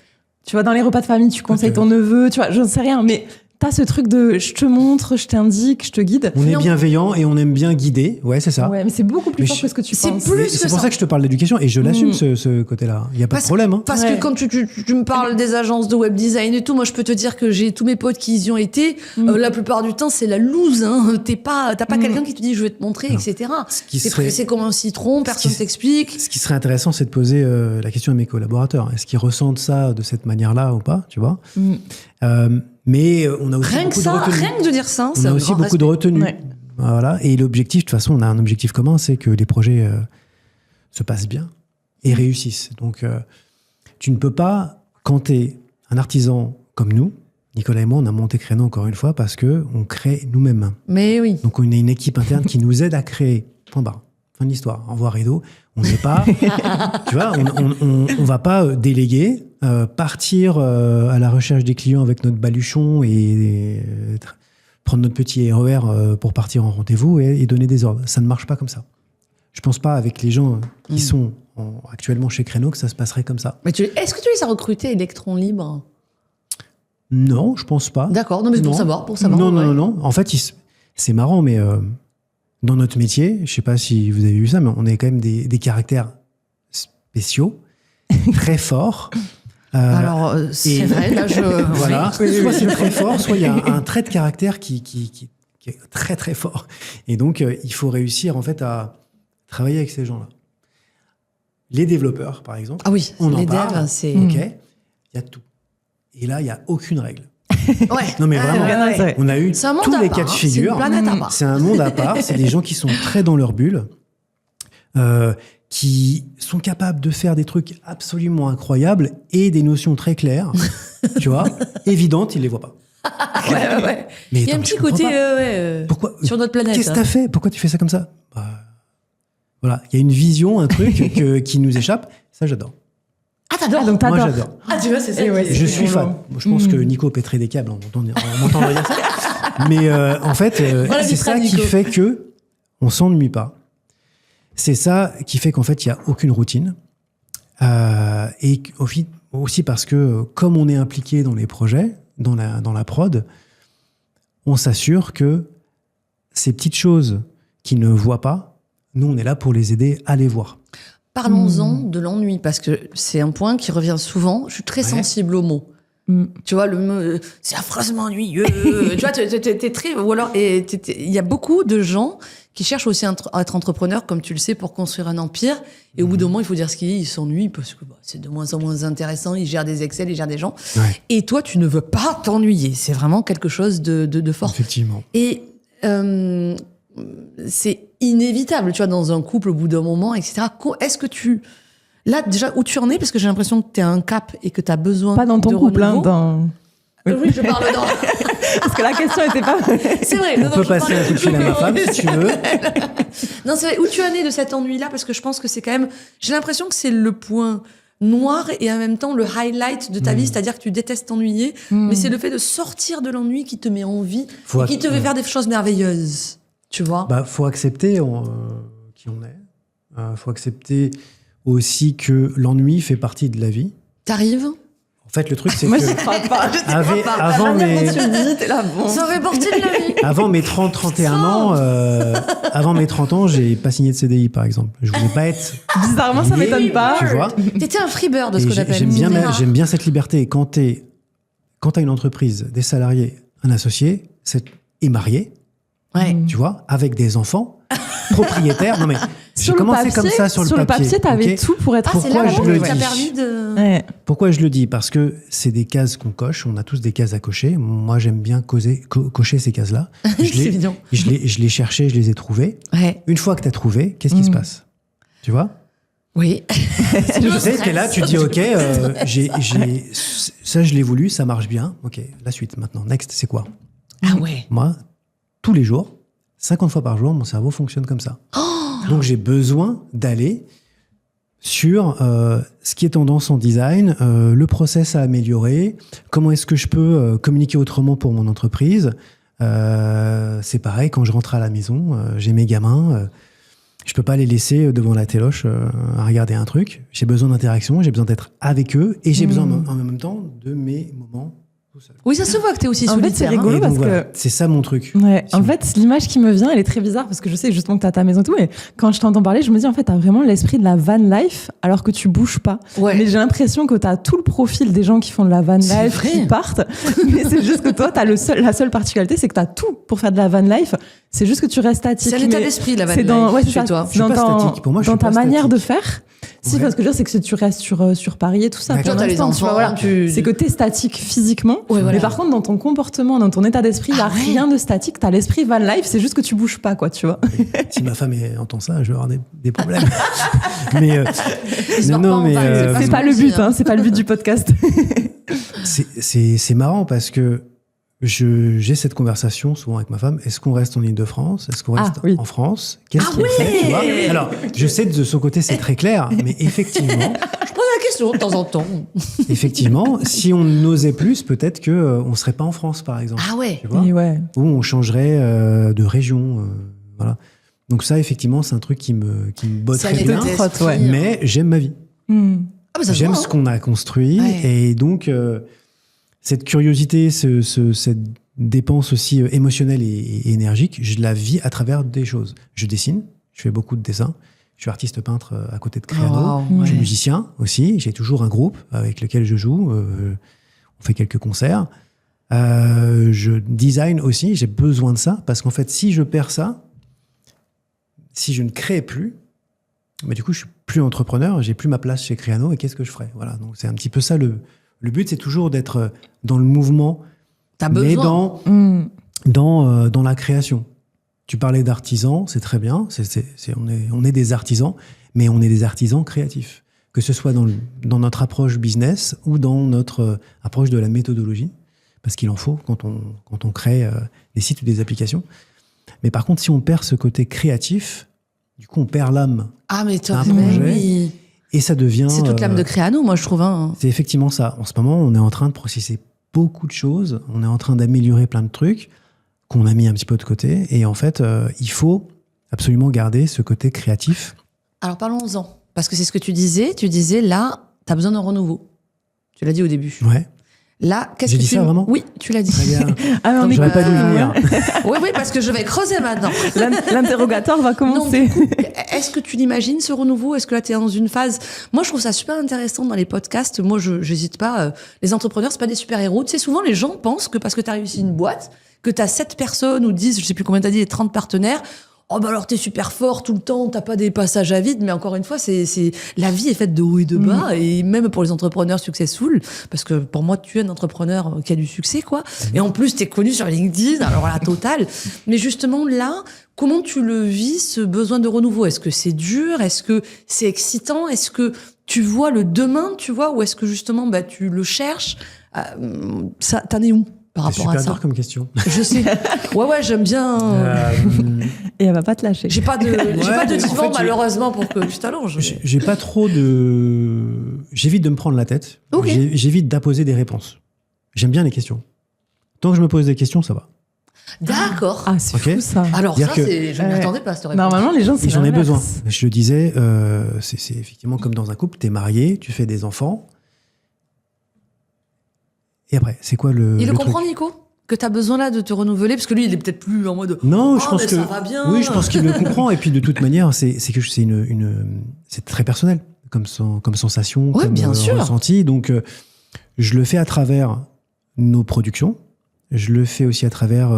C: Tu vois, dans les repas de famille, tu conseilles ton neveu. Tu vois, je ne sais rien, mais. T'as ce truc de je te montre, je t'indique, je te guide.
B: On est bienveillant et on aime bien guider. Ouais, c'est ça.
C: Ouais, mais c'est beaucoup plus fort que ce que tu penses.
B: C'est pour ça que je te parle d'éducation et je l'assume ce côocôté-là. Il n'y a pas de problème. Hein.
A: Parce que quand tu me parles des agences de web design et tout, moi je peux te dire que j'ai tous mes potes qui y ont été. La plupart du temps, c'est la loose. Hein. T'as pas quelqu'un qui te dit je vais te montrer, etc. C'est comme un citron, personne t'explique.
B: Ce qui serait intéressant, c'est de poser la question à mes collaborateurs. Est-ce qu'ils ressentent ça de cette manière-là ou pas, tu vois mais on a aussi beaucoup de retenue.
A: Rien que de dire ça,
B: on a aussi beaucoup de retenue. Ouais. Voilà. Et l'objectif, de toute façon, on a un objectif commun, c'est que les projets se passent bien et réussissent. Donc, tu ne peux pas, quand tu es un artisan comme nous, Nicolas et moi, on a monté Créano encore une fois parce qu'on crée nous-mêmes.
A: Mais oui.
B: Donc, on a une équipe interne qui nous aide à créer. Point barre. Fin de l'histoire. Au revoir rideau. On n'est pas, tu vois, on va pas déléguer, partir à la recherche des clients avec notre baluchon et prendre notre petit RER pour partir en rendez-vous et donner des ordres. Ça ne marche pas comme ça. Je pense pas avec les gens qui sont actuellement chez Créneau que ça se passerait comme ça.
A: Mais est-ce que tu les as recrutés Electron Libre?
B: Non, je pense pas.
A: D'accord, non mais c'est pour savoir.
B: Non. En fait, c'est marrant, mais dans notre métier, je sais pas si vous avez vu ça, mais on a quand même des caractères spéciaux, très forts.
A: Alors, c'est vrai, là,
B: voilà. Soit c'est très fort, soit il y a un trait de caractère qui est très, très fort. Et donc, il faut réussir, en fait, à travailler avec ces gens-là. Les développeurs, par exemple.
A: Ah oui,
B: on
A: les
B: en parle.
A: devs, c'est...
B: OK. Il y a tout. Et là, il n'y a aucune règle.
A: Ouais.
B: Non, mais vraiment, on a eu tous les cas de figure.
A: C'est une planète à part.
B: C'est un monde à part. C'est des gens qui sont très dans leur bulle, qui sont capables de faire des trucs absolument incroyables et des notions très claires, tu vois, évidentes, ils les voient pas.
A: Ouais. Mais il y a un petit côté
B: pourquoi,
A: sur notre planète.
B: Qu'est-ce que t'as fait? Pourquoi tu fais ça comme ça? Voilà, il y a une vision, un truc qui nous échappe. Ça, j'adore.
A: Ah, t'adores?
C: Donc t'adores.
B: Moi, j'adore.
A: Ah, tu vois, c'est ça.
B: Je suis fan. Je pense que Nico pèterait des câbles en m'entendant dire ça. Mais en fait, c'est ça qui fait que on s'ennuie pas. C'est ça qui fait qu'en fait, il n'y a aucune routine. Et aussi parce que, comme on est impliqué dans les projets, dans la prod, on s'assure que ces petites choses qu'ils ne voient pas, nous, on est là pour les aider à les voir.
A: Parlons-en de l'ennui, parce que c'est un point qui revient souvent. Je suis très sensible aux mots. Tu vois, le mot, c'est affreusement ennuyeux. Tu vois, t'es très, ou alors, il y a beaucoup de gens qui cherchent aussi à être entrepreneurs, comme tu le sais, pour construire un empire. Et au bout d'un moment, il faut dire ce qu'il est, ils s'ennuient parce que c'est de moins en moins intéressant. Ils gèrent des Excel, ils gèrent des gens. Ouais. Et toi, tu ne veux pas t'ennuyer. C'est vraiment quelque chose de fort.
B: Effectivement.
A: Et c'est inévitable, tu vois, dans un couple, au bout d'un moment, etc. Est-ce que là, déjà, où tu en es? Parce que j'ai l'impression que tu as un cap et que tu as besoin de renouveau.
C: Pas dans ton couple, hein,
A: Oui, je parle dans...
C: Parce que la question était pas...
A: C'est vrai.
B: On peut passer un coup de fil à ma femme, si tu veux.
A: Non, c'est vrai. Où tu en es de cet ennui-là? Parce que je pense que c'est quand même... J'ai l'impression que c'est le point noir et en même temps le highlight de ta vie. C'est-à-dire que tu détestes t'ennuyer, mais c'est le fait de sortir de l'ennui qui te met en vie et qui te fait faire des choses merveilleuses. Tu vois?
B: Faut accepter qui on est. Faut accepter aussi que l'ennui fait partie de la vie.
A: T'arrives?
B: En fait, le truc, c'est
C: Moi,
B: que...
C: je crois pas.
B: Avant mes...
A: Ça fait partie de la vie.
B: Avant mes 30-31 ans, avant mes 30 ans, j'ai pas signé de CDI, par exemple. Je voulais pas être...
C: Bizarrement, ça m'étonne pas.
B: Tu vois?
A: T'étais un freebird, de ce que j'appelle.
B: J'aime bien cette liberté. Et quand t'as une entreprise, des salariés, un associé, est marié, tu vois, avec des enfants, propriétaires. Non mais j'ai commencé comme ça sur le papier.
C: Sur le papier, t'avais tout pour être.
A: Pourquoi je le dis?
B: Pourquoi je le dis? Parce que c'est des cases qu'on coche. On a tous des cases à cocher. Moi, j'aime bien cocher ces cases-là. Je les cherchais, je les ai trouvées.
A: Ouais.
B: Une fois que t'as trouvé, qu'est-ce qui se passe? Tu vois?
A: Oui.
B: Je sais, t'es là, tu dis ok, ça je l'ai voulu, ça marche bien. Ok, la suite maintenant. Next, c'est quoi?
A: Ah ouais.
B: Moi, tous les jours, 50 fois par jour, mon cerveau fonctionne comme ça. Donc j'ai besoin d'aller sur ce qui est tendance en design, le process à améliorer, comment est-ce que je peux communiquer autrement pour mon entreprise. C'est pareil, quand je rentre à la maison, j'ai mes gamins, je peux pas les laisser devant la téloche à regarder un truc. J'ai besoin d'interaction, j'ai besoin d'être avec eux et j'ai besoin en même temps de mes moments.
A: Oui, ça se voit que t'es aussi solitaire.
C: En fait, c'est rigolo parce que...
B: C'est ça mon truc.
C: Ouais. En fait, l'image qui me vient, elle est très bizarre parce que je sais justement que t'as ta maison et tout, mais quand je t'entends parler, je me dis en fait, t'as vraiment l'esprit de la van life alors que tu bouges pas. Ouais. Mais j'ai l'impression que t'as tout le profil des gens qui font de la van life, qui partent. Mais c'est juste que toi, t'as la seule particularité, c'est que t'as tout pour faire de la van life. C'est juste que tu restes statique.
A: C'est l'état d'esprit de la van life chez toi.
B: Je suis pas statique. Pour moi, je suis pas
C: dans ta manière
B: statique.
C: de faire. Si, parce que je veux dire, c'est que tu restes sur Paris et tout ça.
A: Toi, t'as les enfants,
C: voilà. C'est que t'es statique physiquement. Ouais, voilà. Mais par contre, dans ton comportement, dans ton état d'esprit, il n'y a rien de statique. T'as l'esprit van life, c'est juste que tu bouges pas, quoi, tu vois.
B: Si ma femme entend ça, je vais avoir des problèmes. Mais,
C: c'est pas le but, hein, c'est pas le but du podcast.
B: C'est marrant parce que j'ai cette conversation souvent avec ma femme. Est-ce qu'on reste en Ile-de-France? Est-ce qu'on reste en France? Qu'est-ce qu'on fait, tu vois? Alors, je sais que de son côté, c'est très clair, mais effectivement...
A: Je pose la question de temps en temps.
B: Effectivement, si on n'osait plus, peut-être qu'on ne serait pas en France, par exemple.
A: Ah ouais,
B: tu vois, ou on changerait de région. Voilà. Donc ça, effectivement, c'est un truc qui me botterait bien. Mais j'aime ma vie. J'aime ce qu'on a construit. Et donc... cette curiosité, cette dépense aussi émotionnelle et énergique, je la vis à travers des choses. Je dessine, je fais beaucoup de dessins. Je suis artiste peintre à côté de Créano. Je suis musicien aussi. J'ai toujours un groupe avec lequel je joue. On fait quelques concerts. Je design aussi. J'ai besoin de ça parce qu'en fait, si je perds ça, si je ne crée plus, du coup, je suis plus entrepreneur. J'ai plus ma place chez Créano. Et qu'est-ce que je ferais? Voilà. Donc c'est un petit peu ça le but, c'est toujours d'être dans le mouvement, mais dans la création. Tu parlais d'artisans, c'est très bien. On est des artisans, mais on est des artisans créatifs. Que ce soit dans notre approche business ou dans notre approche de la méthodologie, parce qu'il en faut quand on crée des sites ou des applications. Mais par contre, si on perd ce côté créatif, du coup, on perd l'âme d'un projet. Et ça devient...
A: C'est toute l'âme de Créano, moi, je trouve. Hein.
B: C'est effectivement ça. En ce moment, on est en train de processer beaucoup de choses. On est en train d'améliorer plein de trucs qu'on a mis un petit peu de côté. Et en fait, il faut absolument garder ce côté créatif.
A: Alors, parlons-en. Parce que c'est ce que tu disais. Tu disais, là, tu as besoin d'un renouveau. Tu l'as dit au début.
B: Ouais.
A: Là, qu'est-ce
B: J'ai
A: que
B: dit ça vraiment?
A: Oui, tu l'as dit.
B: J'aurais pas dû venir.
A: Oui, parce que je vais creuser maintenant.
C: L'interrogatoire va commencer.
A: Donc, est-ce que tu l'imagines, ce renouveau? Est-ce que là, tu es dans une phase... Moi, je trouve ça super intéressant dans les podcasts. Moi, je n'hésite pas. Les entrepreneurs, c'est pas des super-héros. Tu sais, souvent, les gens pensent que parce que tu as réussi une boîte, que tu as 7 personnes ou 10, je sais plus combien tu as dit, 30 partenaires... Oh bah alors t'es super fort tout le temps, t'as pas des passages à vide, mais encore une fois, la vie est faite de hauts et de bas, et même pour les entrepreneurs successful, parce que pour moi tu es un entrepreneur qui a du succès, quoi. Et en plus t'es connu sur LinkedIn, alors la totale. Mais justement là, comment tu le vis, ce besoin de renouveau? Est-ce que c'est dur? Est-ce que c'est excitant? Est-ce que tu vois le demain, tu vois, ou est-ce que justement tu le cherches? T'en es où? Par rapport à ça.
B: C'est super dur comme question.
A: Je sais. Ouais, j'aime bien.
C: Et elle va pas te lâcher.
A: J'ai pas de divan, en fait, malheureusement, pour que tu t'allonges.
B: J'ai pas trop de... J'évite de me prendre la tête.
A: Okay.
B: J'évite d'apposer des réponses. J'aime bien les questions. Tant que je me pose des questions, ça va.
A: D'accord.
C: Ah, c'est fou, ça.
A: Alors ça, je ne m'attendais pas à cette réponse.
C: Normalement, les gens, c'est
B: j'en ai besoin. Je disais, c'est effectivement comme dans un couple, t'es marié, tu fais des enfants. Et après, c'est quoi le
A: Il le comprend,
B: truc?
A: Nico? Que t'as besoin là de te renouveler? Parce que lui, il est peut-être plus en mode...
B: Non, je pense que...
A: ça va bien.
B: Oui, je pense qu'il le comprend. Et puis, de toute manière, c'est très personnel comme sensation, comme
A: bien sûr.
B: ressenti. Donc, je le fais à travers nos productions. Je le fais aussi à travers...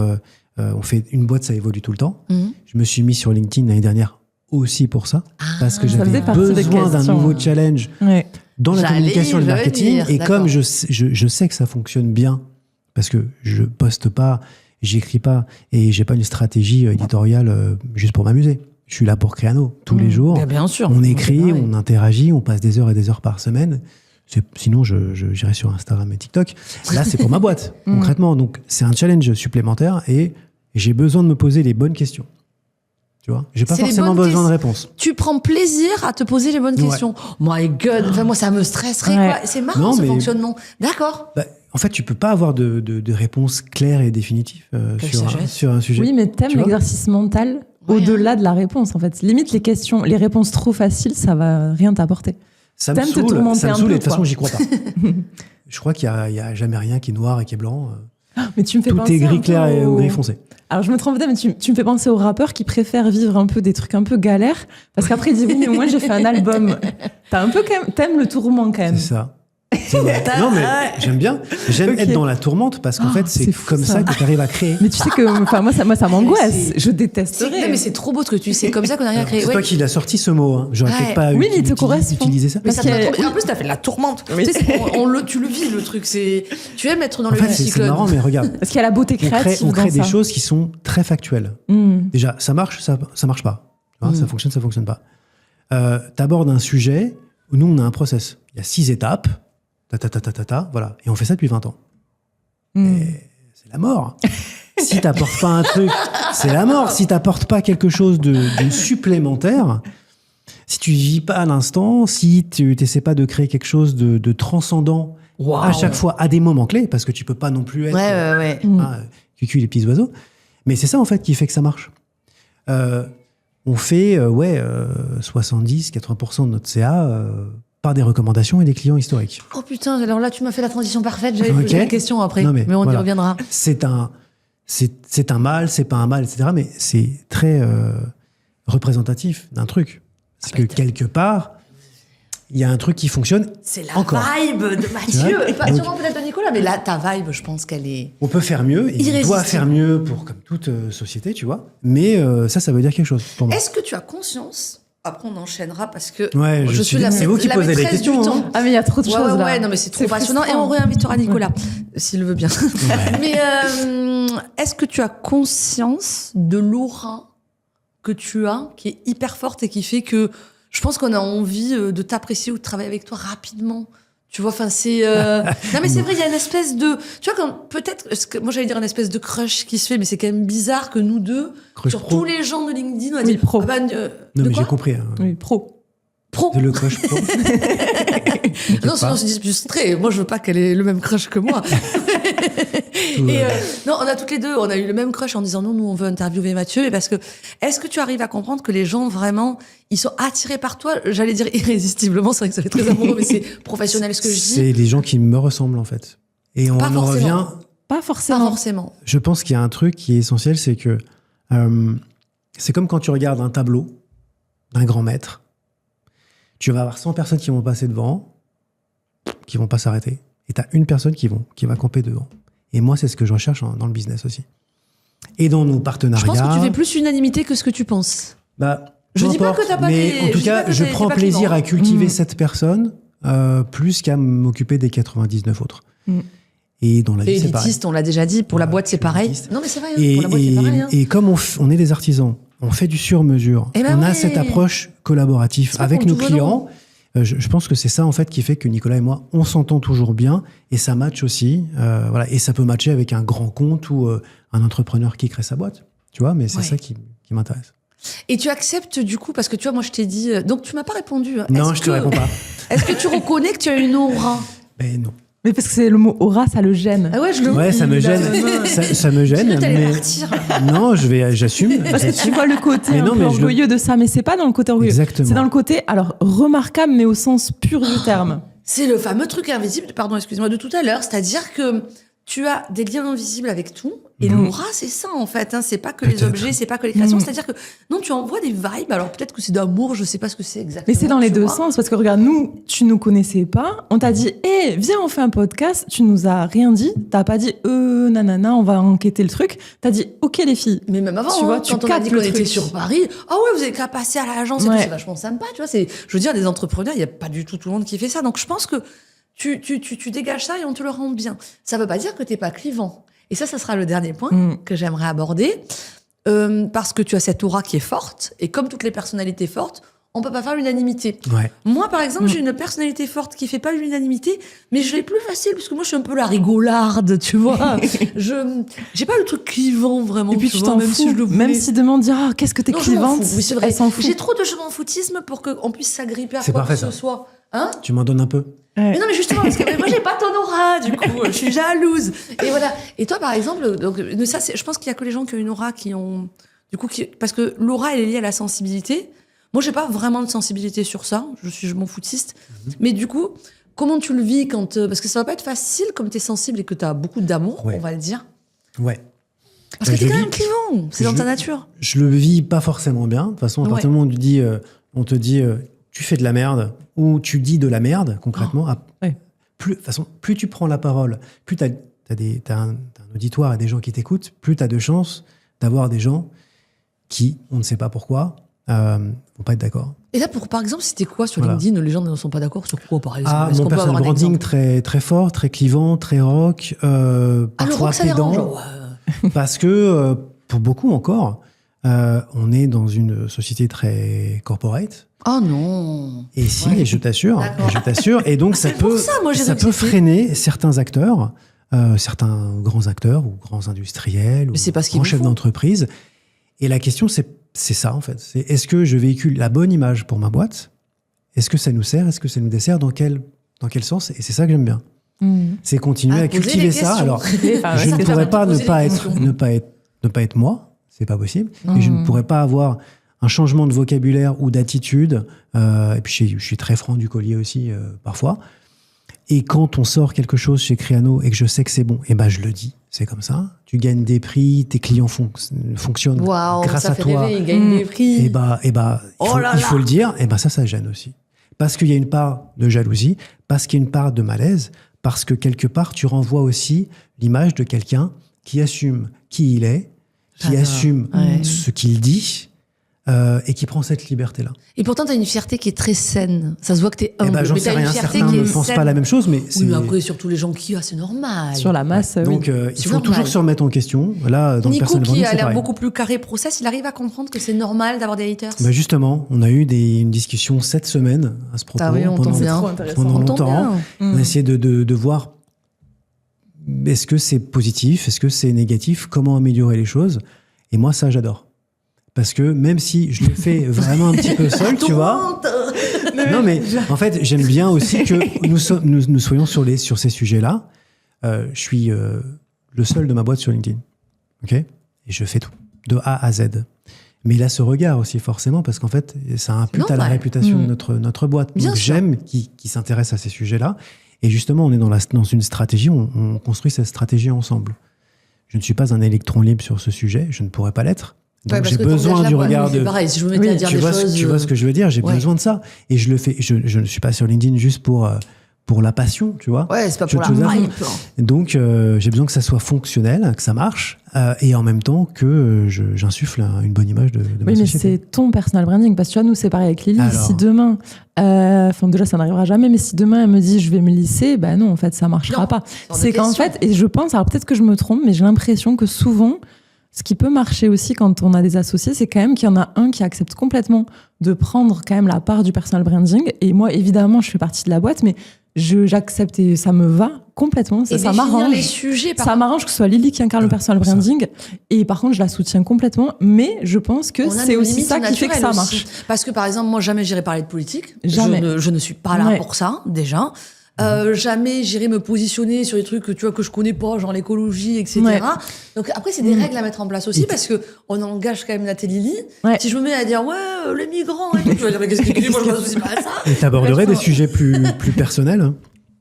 B: on fait une boîte, ça évolue tout le temps. Je me suis mis sur LinkedIn l'année dernière aussi pour ça. Parce que j'avais besoin d'un nouveau challenge.
C: Ouais.
B: Dans la communication et le marketing, et comme je sais que ça fonctionne bien, parce que je poste pas, j'écris pas, et j'ai pas une stratégie éditoriale juste pour m'amuser. Je suis là pour Créano, tous les jours.
A: Bien sûr.
B: On écrit, on interagit, on passe des heures et des heures par semaine. Sinon, j'irai sur Instagram et TikTok. Là, c'est pour ma boîte, concrètement. Donc, c'est un challenge supplémentaire, et j'ai besoin de me poser les bonnes questions. Tu vois, j'ai pas forcément besoin de réponse.
A: Tu prends plaisir à te poser les bonnes questions. My God, enfin, moi ça me stresserait. Quoi. C'est marrant ce fonctionnement. D'accord.
B: En fait, tu peux pas avoir de réponse claire et définitive sur un sujet.
C: Oui, mais t'aimes l'exercice mental au-delà de la réponse. En fait, limite les réponses trop faciles, ça va rien t'apporter.
B: Ça me saoule. Et de toute façon, j'y crois pas. Je crois qu'il y a jamais rien qui est noir et qui est blanc.
C: Mais tu me fais
B: tout est gris clair ou gris foncé.
C: Alors je me trompe peut-être, mais tu me fais penser aux rappeurs qui préfèrent vivre un peu des trucs un peu galères, parce qu'après ils disent oui, mais moi j'ai fait un album. T'aimes le tourment quand même.
B: C'est ça. Non mais j'aime bien. J'aime être dans la tourmente parce qu'en fait c'est comme ça que tu arrives à créer.
C: Mais tu sais que moi ça m'angoisse. Je détesterais.
A: Non mais c'est trop beau ce que tu dis. C'est comme ça qu'on arrive à créer.
B: C'est toi qui l'as sorti ce mot. Hein. J'aurais peut-être pas utilisé ça.
A: Mais en plus t'as fait de la tourmente. Tu sais, tu le vis le truc. Tu aimes être dans le cyclone.
B: C'est marrant mais regarde.
C: Parce qu'il y a la beauté créative.
B: On crée des choses qui sont très factuelles. Déjà ça marche, ça marche pas. Ça fonctionne pas. T'abordes un sujet. Nous on a un process. Il y a 6 étapes. Voilà. Et on fait ça depuis 20 ans. Et c'est la mort. Si t'apportes pas un truc, c'est la mort. Si t'apportes pas quelque chose de supplémentaire, si tu vis pas à l'instant, si tu t'essaies pas de créer quelque chose de transcendant à chaque fois, à des moments clés, parce que tu peux pas non plus être cucu les petits oiseaux. Mais c'est ça, en fait, qui fait que ça marche. On fait 70-80% de notre CA par des recommandations et des clients historiques.
A: Oh putain, alors là, tu m'as fait la transition parfaite. J'avais posé la question après, mais on y reviendra.
B: C'est un mal, c'est pas un mal, etc. Mais c'est très représentatif d'un truc. Parce que quelque part, il y a un truc qui fonctionne.
A: C'est la
B: vibe
A: de Mathieu. Sûrement peut-être de Nicolas, mais là, ta vibe, je pense qu'elle est.
B: On peut faire mieux, et on doit faire mieux comme toute société, tu vois. Mais ça veut dire quelque chose pour moi.
A: Est-ce que tu as conscience? Après, on enchaînera parce que
B: c'est vous qui posez les questions.
C: Ah, mais il y a trop de choses là.
A: Ouais, non, mais c'est trop passionnant. Et on réinvitera Nicolas, s'il veut bien. Mais est-ce que tu as conscience de l'aura que tu as, qui est hyper forte et qui fait que je pense qu'on a envie de t'apprécier ou de travailler avec toi rapidement? Tu vois, enfin, c'est... Non, mais c'est vrai, il y a une espèce de... Tu vois, quand peut-être... Moi, j'allais dire une espèce de crush qui se fait, mais c'est quand même bizarre que nous deux,
B: crush
A: sur
B: pro.
A: tous les gens de LinkedIn, on a
C: dit
A: pro.
B: Non, mais j'ai compris.
C: Oui, pro.
B: C'est le crush pro.
A: Non, sinon, c'est disputé. Moi, je veux pas qu'elle ait le même crush que moi. Non, on a toutes les deux, on a eu le même crush en disant non, nous, on veut interviewer Mathieu. Et parce que, est-ce que tu arrives à comprendre que les gens, vraiment, ils sont attirés par toi? J'allais dire irrésistiblement, c'est vrai que ça fait très amoureux, mais c'est professionnel ce que je dis.
B: C'est les gens qui me ressemblent, en fait. Et on en revient...
C: Pas forcément.
B: Je pense qu'il y a un truc qui est essentiel, c'est que c'est comme quand tu regardes un tableau d'un grand maître. Tu vas avoir 100 personnes qui vont passer devant, qui vont pas s'arrêter. Et tu as une personne qui va camper devant. Et moi, c'est ce que je recherche dans le business aussi. Et dans nos partenariats...
A: Je pense que tu fais plus unanimité que ce que tu penses.
B: Je dis pas que t'as pas mais en tout cas, je prends plaisir à cultiver cette personne plus qu'à m'occuper des 99 autres. Et dans la vie, c'est pareil.
A: On l'a déjà dit, pour la boîte, c'est pareil. Non, mais c'est vrai, pour la boîte, c'est pareil.
B: Et comme on est des artisans, on fait du sur-mesure, on a cette approche collaborative avec nos clients. Je pense que c'est ça, en fait, qui fait que Nicolas et moi, on s'entend toujours bien et ça match aussi. Voilà. Et ça peut matcher avec un grand compte ou un entrepreneur qui crée sa boîte. Tu vois, mais c'est ça qui m'intéresse.
A: Et tu acceptes, du coup, parce que tu vois, moi, je t'ai dit... Donc, tu m'as pas répondu.
B: Non, je te réponds pas.
A: Est-ce que tu reconnais que tu as une aura?
B: Ben non.
C: Mais parce que c'est le mot aura, ça le gêne.
A: Ah ouais,
B: ça me gêne. ça me gêne.
A: Mais... partir.
B: Non, j'assume.
C: Parce que tu vois le côté un peu orgueilleux de ça, mais c'est pas dans le côté orgueilleux.
B: Exactement.
C: C'est dans le côté, alors, remarquable, mais au sens pur du terme.
A: C'est le fameux truc invisible, pardon, excuse-moi, de tout à l'heure. C'est-à-dire que tu as des liens invisibles avec tout. Et l'aura, c'est ça, en fait. Hein. C'est pas que les objets, c'est pas que les créations. C'est-à-dire que, non, tu envoies des vibes. Alors, peut-être que c'est d'amour, je sais pas ce que c'est exactement.
C: Mais c'est dans les deux sens. Parce que, regarde, nous, tu nous connaissais pas. On t'a dit, viens, on fait un podcast. Tu nous as rien dit. T'as pas dit, nanana, on va enquêter le truc. T'as dit, OK, les filles.
A: Mais même avant, tu vois, quand on a dit qu'on était sur Paris, vous avez qu'à passer à l'agence. Ouais. C'est vachement sympa, tu vois. Je veux dire, des entrepreneurs, il y a pas du tout le monde qui fait ça. Donc, je pense que tu dégages ça et on te le rend bien. Ça veut pas dire que t'es pas clivant. Et ça sera le dernier point que j'aimerais aborder. Parce que tu as cette aura qui est forte. Et comme toutes les personnalités fortes, on peut pas faire l'unanimité.
B: Ouais.
A: Moi, par exemple, j'ai une personnalité forte qui fait pas l'unanimité, mais je l'ai plus facile, parce que moi, je suis un peu la rigolarde, tu vois. J'ai pas le truc clivant, vraiment.
C: Et puis, tu t'en fous. Si je le voulais. Même si demande dire, qu'est-ce que t'es clivante.
A: Oui, c'est vrai.
C: Elle s'en fout.
A: J'ai trop de je m'en foutisme pour qu'on puisse s'agripper à
B: quoi que
A: ce soit. Hein?
B: Tu m'en donnes un peu.
A: Mais non, mais justement, parce que moi, j'ai pas ton aura, du coup, je suis jalouse. Et voilà. Et toi, par exemple, donc, ça, je pense qu'il y a que les gens qui ont une aura parce que l'aura, elle est liée à la sensibilité. Moi, j'ai pas vraiment de sensibilité sur ça. Je m'en foutiste. Mais du coup, comment tu le vis parce que ça va pas être facile comme t'es sensible et que t'as beaucoup d'amour, on va le dire.
B: Ouais.
A: Parce que t'es quand même clivant. C'est dans ta nature.
B: Je le vis pas forcément bien. De toute façon, à partir du moment où on te dit, tu fais de la merde, ou tu dis de la merde, concrètement, plus tu prends la parole, plus t'as un auditoire et des gens qui t'écoutent, plus t'as de chances d'avoir des gens qui, on ne sait pas pourquoi, vont pas être d'accord.
A: Et là, par exemple, c'était quoi sur LinkedIn? Les gens ne sont pas d'accord sur quoi, par exemple?
B: Mon personal branding très, très fort, très clivant, très rock, parfois pédant. Parce que, pour beaucoup encore, on est dans une société très corporate.
A: Oh non.
B: Et si, et je t'assure. Et donc, ça peut freiner certains acteurs certains grands acteurs ou grands industriels ou grands chefs d'entreprise. Et la question, c'est ça, en fait. C'est est-ce que je véhicule la bonne image pour ma boîte? Est-ce que ça nous sert? Est-ce que ça nous dessert? Dans quel sens? Et c'est ça que j'aime bien. C'est continuer à cultiver ça. Alors, je ne pourrais pas ne pas être moi. C'est pas possible. Et je ne pourrais pas avoir un changement de vocabulaire ou d'attitude. Et puis, je suis très franc du collier aussi, parfois. Et quand on sort quelque chose chez Criano et que je sais que c'est bon, et ben je le dis. C'est comme ça. Tu gagnes des prix, tes clients fonctionnent grâce à toi.
A: Rêver, ils gagnent des prix.
B: Et il faut le dire. Et ben ça gêne aussi. Parce qu'il y a une part de jalousie, parce qu'il y a une part de malaise, parce que quelque part, tu renvoies aussi l'image de quelqu'un qui assume qui il est, qui assume ce qu'il dit, et qui prend cette liberté-là.
A: Et pourtant, tu as une fierté qui est très saine. Ça se voit que tu es humble.
B: J'en sais rien, certains ne pensent pas la même chose, mais
A: oui, mais après, surtout les gens qui... c'est normal.
C: Sur la masse,
B: Donc, il faut toujours se remettre en question. Là, dans
A: Nico, qui a l'air beaucoup plus carré process, il arrive à comprendre que c'est normal d'avoir des haters.
B: Justement, on a eu une discussion cette semaine à ce propos. Pendant longtemps. On a essayé de voir est-ce que c'est positif, est-ce que c'est négatif, comment améliorer les choses. Et moi, ça, j'adore. Parce que même si je le fais vraiment un petit peu seul, tu vois. Non, mais en fait, j'aime bien aussi que nous soyons sur ces sujets-là. Je suis le seul de ma boîte sur LinkedIn. OK ? Et je fais tout, de A à Z. Mais il a ce regard aussi, forcément, parce qu'en fait, ça impute à la réputation de notre boîte. Donc, j'aime qu'il s'intéresse à ces sujets-là. Et justement, on est dans une stratégie, on construit cette stratégie ensemble. Je ne suis pas un électron libre sur ce sujet, je ne pourrais pas l'être. Donc j'ai besoin du regard de...
A: Pareil, si je me mettais à dire des choses...
B: Tu vois ce que je veux dire, j'ai besoin de ça. Et je le fais. Je ne suis pas sur LinkedIn juste pour la passion, tu vois.
A: Ouais, c'est pas pour la hype.
B: Donc j'ai besoin que ça soit fonctionnel, que ça marche, et en même temps que j'insuffle une bonne image de ma société.
C: Mais c'est ton personal branding, parce que tu vois, nous c'est pareil avec Lily. Si demain, déjà ça n'arrivera jamais, mais si demain elle me dit je vais me lisser, non, en fait ça marchera pas. C'est qu'en fait, et je pense, alors peut-être que je me trompe, mais j'ai l'impression que souvent, ce qui peut marcher aussi quand on a des associés, c'est quand même qu'il y en a un qui accepte complètement de prendre quand même la part du personal branding. Et moi, évidemment, je fais partie de la boîte, mais j'accepte et ça me va complètement. Ça m'arrange.
A: Les sujets,
C: ça m'arrange que ce soit Lily qui incarne le personal branding. Et par contre, je la soutiens complètement. Mais je pense que c'est aussi ça qui fait que ça marche.
A: Parce que par exemple, moi, jamais j'irai parler de politique.
C: Jamais.
A: Je ne suis pas là pour ça, déjà. Jamais j'irai me positionner sur des trucs que je connais pas, genre l'écologie, etc. Donc après, c'est des règles à mettre en place aussi, parce que on engage quand même la Lily. Si je me mets à dire les migrants et tout, tu vas dire mais qu'est-ce qu'il dit, moi je m'associe pas à ça.
B: Et t'aborderais des sujets plus personnels.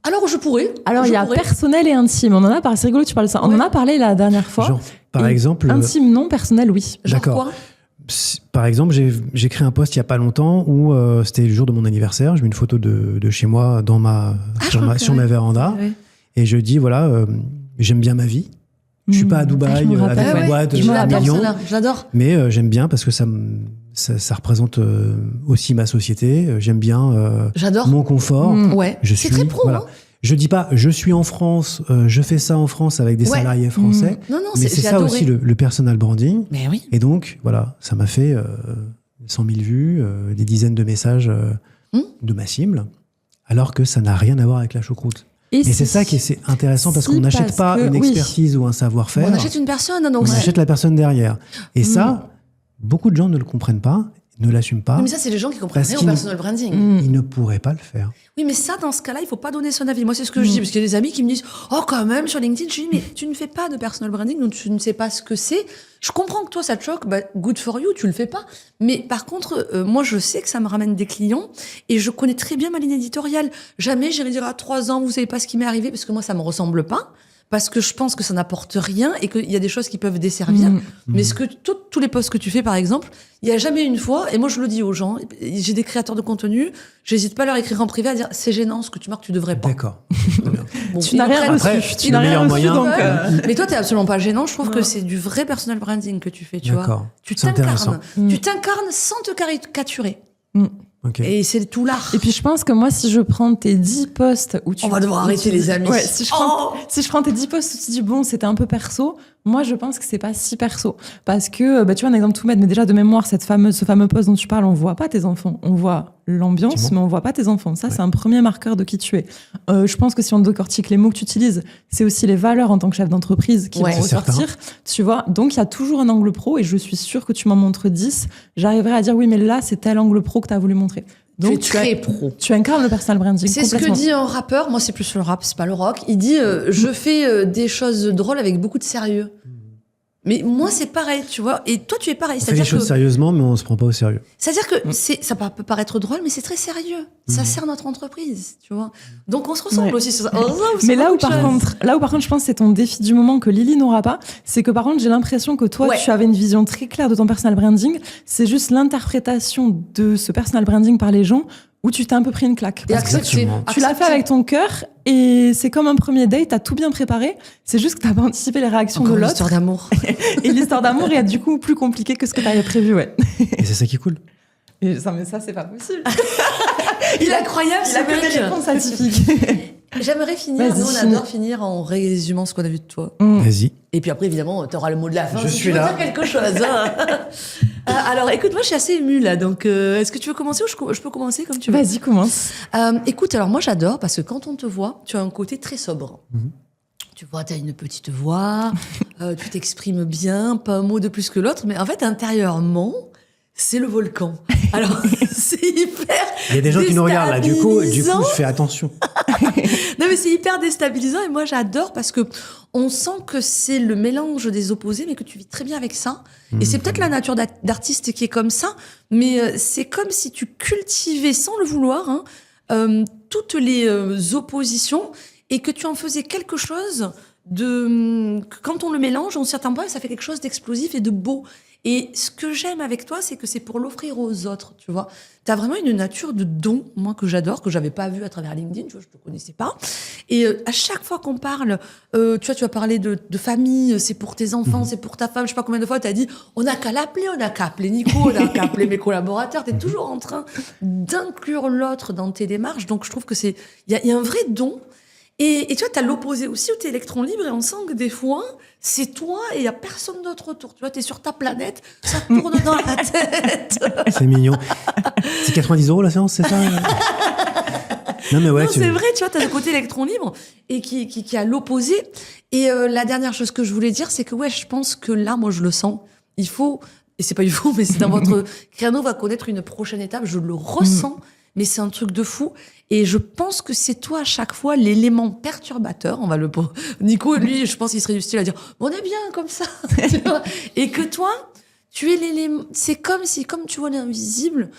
A: Alors je pourrais.
C: Alors il y a personnel et intime. On en a parlé. C'est rigolo, tu parles de ça. On en a parlé la dernière fois.
B: Genre, par exemple.
C: Intime non, personnel oui.
B: D'accord.
A: Quoi ?
B: Par exemple, j'ai créé un post il y a pas longtemps où c'était le jour de mon anniversaire. Je mets une photo de chez moi sur ma véranda et je dis j'aime bien ma vie. Je suis pas à Dubaï avec une boîte de millions.
A: J'adore.
B: Mais j'aime bien parce que ça représente aussi ma société. J'aime bien mon confort.
A: C'est très pro. Hein.
B: Je dis pas, je suis en France, je fais ça en France avec des salariés français.
A: Non,
B: mais c'est ça adoré. Aussi le personal branding.
A: Mais oui.
B: Et donc, ça m'a fait 100 000 vues, des dizaines de messages de ma cible, alors que ça n'a rien à voir avec la choucroute. Et c'est ça qui est intéressant parce qu'on n'achète pas une expertise ou un savoir-faire.
A: On achète une personne. Donc
B: on achète la personne derrière. Et ça, beaucoup de gens ne le comprennent pas, ne l'assument pas.
A: Oui, mais ça, c'est les gens qui comprennent rien au personal branding.
B: Ils ne pourraient pas le faire.
A: Oui, mais ça, dans ce cas-là, il faut pas donner son avis. Moi, c'est ce que je dis, parce qu'il y a des amis qui me disent « Oh, quand même, sur LinkedIn », je dis « Mais tu ne fais pas de personal branding, donc tu ne sais pas ce que c'est. Je comprends que toi, ça te choque, good for you, tu le fais pas. Mais par contre, moi, je sais que ça me ramène des clients, et je connais très bien ma ligne éditoriale. Jamais j'irai dire à 3 ans, vous savez pas ce qui m'est arrivé, parce que moi, ça me ressemble pas. Parce que je pense que ça n'apporte rien et qu'il y a des choses qui peuvent desservir. Mais tous les posts que tu fais, par exemple, il y a jamais une fois, et moi je le dis aux gens, j'ai des créateurs de contenu, j'hésite pas à leur écrire en privé à dire c'est gênant ce que tu marques, tu devrais pas.
B: D'accord.
C: Tu n'as rien reçu.
B: Tu n'as rien reçu donc.
A: Mais toi, t'es absolument pas gênant. Je trouve que c'est du vrai personal branding que tu fais, tu vois.
B: D'accord.
A: Tu t'incarnes. Tu t'incarnes sans te caricaturer. Et c'est tout l'art.
C: Et puis je pense que moi, si je prends tes 10 posts où tu...
A: On va devoir arrêter les amis.
C: Ouais, si je prends tes 10 posts où tu dis, bon, c'était un peu perso, moi, je pense que c'est pas si perso. Parce que, tu vois, un exemple tout bête, mais déjà de mémoire, ce fameux post dont tu parles, on voit pas tes enfants. On voit l'ambiance, mais on voit pas tes enfants. Ça, c'est un premier marqueur de qui tu es. Je pense que si on décortique les mots que tu utilises, c'est aussi les valeurs en tant que chef d'entreprise qui vont ressortir. Tu vois, donc il y a toujours un angle pro et je suis sûre que tu m'en montres 10. J'arriverai à dire, oui, mais là, c'est tel angle pro que tu as voulu montrer. Donc,
A: tu es très pro.
C: Tu incarnes le personal branding.
A: C'est ce que dit un rappeur. Moi, c'est plus le rap, c'est pas le rock. Il dit, je fais des choses drôles avec beaucoup de sérieux. Mais moi, c'est pareil, tu vois. Et toi, tu es pareil.
B: On fait les choses sérieusement, mais on se prend pas au sérieux.
A: C'est-à-dire que ça peut paraître drôle, mais c'est très sérieux. Ça sert notre entreprise, tu vois. Donc, on se ressemble aussi sur ça.
C: Mais là où, par contre, je pense que c'est ton défi du moment que Lily n'aura pas, c'est que, par contre, j'ai l'impression que toi, tu avais une vision très claire de ton personal branding. C'est juste l'interprétation de ce personal branding par les gens où tu t'es un peu pris une claque.
A: Parce que
C: tu l'as fait avec ton cœur et c'est comme un premier date, t'as tout bien préparé. C'est juste que t'as pas anticipé les réactions de l'autre.
A: L'histoire d'amour.
C: Et l'histoire d'amour est du coup plus compliquée que ce que t'avais prévu,
B: Et c'est ça qui est cool.
C: Mais ça, c'est pas possible.
A: Il est incroyable,
C: il a que des réponses scientifiques.
A: J'aimerais finir, nous on adore finir en résumant ce qu'on a vu de toi.
B: Vas-y.
A: Et puis après, évidemment, t'auras le mot de la fin.
B: Je suis là.
A: Tu veux dire quelque chose. Alors, écoute, moi je suis assez émue là, donc est-ce que tu veux commencer ou je peux commencer comme tu veux?
C: Vas-y, commence.
A: Écoute, alors moi j'adore parce que quand on te voit, tu as un côté très sobre. Tu vois, tu as une petite voix, tu t'exprimes bien, pas un mot de plus que l'autre, mais en fait, intérieurement, c'est le volcan. Alors, c'est hyper.
B: Il y a des gens qui nous regardent là, du coup, je fais attention.
A: Non, mais c'est hyper déstabilisant et moi j'adore parce que on sent que c'est le mélange des opposés, mais que tu vis très bien avec ça. Et c'est peut-être la nature d'artiste qui est comme ça, mais c'est comme si tu cultivais sans le vouloir toutes les oppositions et que tu en faisais quelque chose quand on le mélange, on s'y attend pas, ça fait quelque chose d'explosif et de beau. Et ce que j'aime avec toi, c'est que c'est pour l'offrir aux autres, tu vois. T'as vraiment une nature de don, moi, que j'adore, que j'avais pas vu à travers LinkedIn, tu vois, je te connaissais pas. Et à chaque fois qu'on parle, tu vas parler de famille, c'est pour tes enfants, c'est pour ta femme, je sais pas combien de fois t'as dit, on n'a qu'à l'appeler, on n'a qu'à appeler Nico, on n'a qu'à appeler mes collaborateurs. T'es toujours en train d'inclure l'autre dans tes démarches, donc je trouve que il y a un vrai don. Et tu vois, t'as l'opposé aussi où t'es électron libre et on sent que des fois, c'est toi et il y a personne d'autre autour. Tu vois, t'es sur ta planète, ça tourne dans la tête.
B: C'est mignon. C'est 90 € la séance, c'est ça? Non, mais ouais.
A: Non, c'est vrai, tu vois, t'as le côté électron libre et qui a l'opposé. Et la dernière chose que je voulais dire, c'est que je pense que là, moi, je le sens. Il faut, et c'est pas il faut, mais c'est dans votre créneau va connaître une prochaine étape. Je le ressens. Mais c'est un truc de fou. Et je pense que c'est toi, à chaque fois, l'élément perturbateur. Nico, lui, je pense qu'il serait du style à dire, on est bien comme ça. Et que toi, tu es l'élément. C'est comme tu vois l'invisible.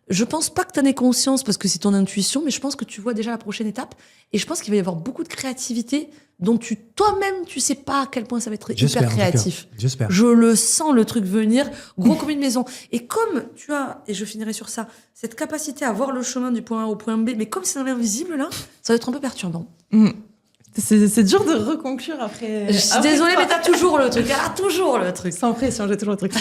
A: Je pense pas que tu en aies conscience parce que c'est ton intuition, mais je pense que tu vois déjà la prochaine étape. Et je pense qu'il va y avoir beaucoup de créativité dont toi-même, tu sais pas à quel point ça va être hyper créatif.
B: J'espère.
A: Je le sens, le truc venir, gros comme une maison. Et comme tu as, et je finirai sur ça, cette capacité à voir le chemin du point A au point B, mais comme c'est dans l'invisible, là, ça va être un peu perturbant.
C: C'est dur de reconclure après.
A: Je suis désolée, mais t'as toujours le truc.
C: Sans pression, j'ai toujours le truc.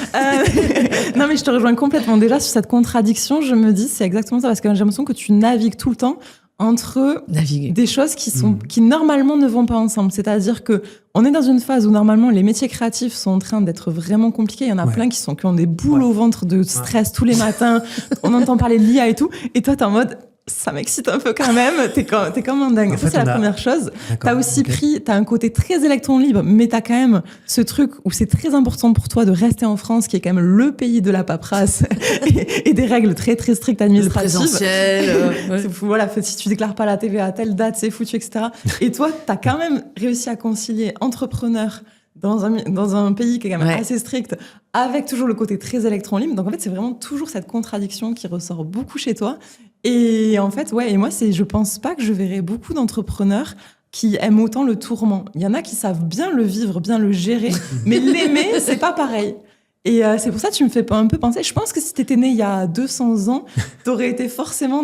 C: Non, mais je te rejoins complètement. Déjà, sur cette contradiction, je me dis, c'est exactement ça, parce que j'ai l'impression que tu navigues tout le temps entre des choses qui normalement ne vont pas ensemble. C'est-à-dire que on est dans une phase où normalement les métiers créatifs sont en train d'être vraiment compliqués. Il y en a plein qui ont des boules au ventre de stress tous les matins. On entend parler de l'IA et tout. Et toi, t'es en mode, ça m'excite un peu quand même. T'es comme un dingue. Ça, c'est la première chose. T'as aussi t'as un côté très électron libre, mais t'as quand même ce truc où c'est très important pour toi de rester en France, qui est quand même le pays de la paperasse et des règles très, très strictes administratives.
A: Le présentiel.
C: Voilà, si tu déclares pas la TVA à telle date, c'est foutu, etc. Et toi, t'as quand même réussi à concilier entrepreneur dans un pays qui est quand même assez strict, avec toujours le côté très électron libre. Donc en fait, c'est vraiment toujours cette contradiction qui ressort beaucoup chez toi. Et en fait, et moi, je pense pas que je verrai beaucoup d'entrepreneurs qui aiment autant le tourment. Il y en a qui savent bien le vivre, bien le gérer, mais l'aimer, c'est pas pareil. Et c'est pour ça que tu me fais un peu penser. Je pense que si t'étais né il y a 200 ans, t'aurais été forcément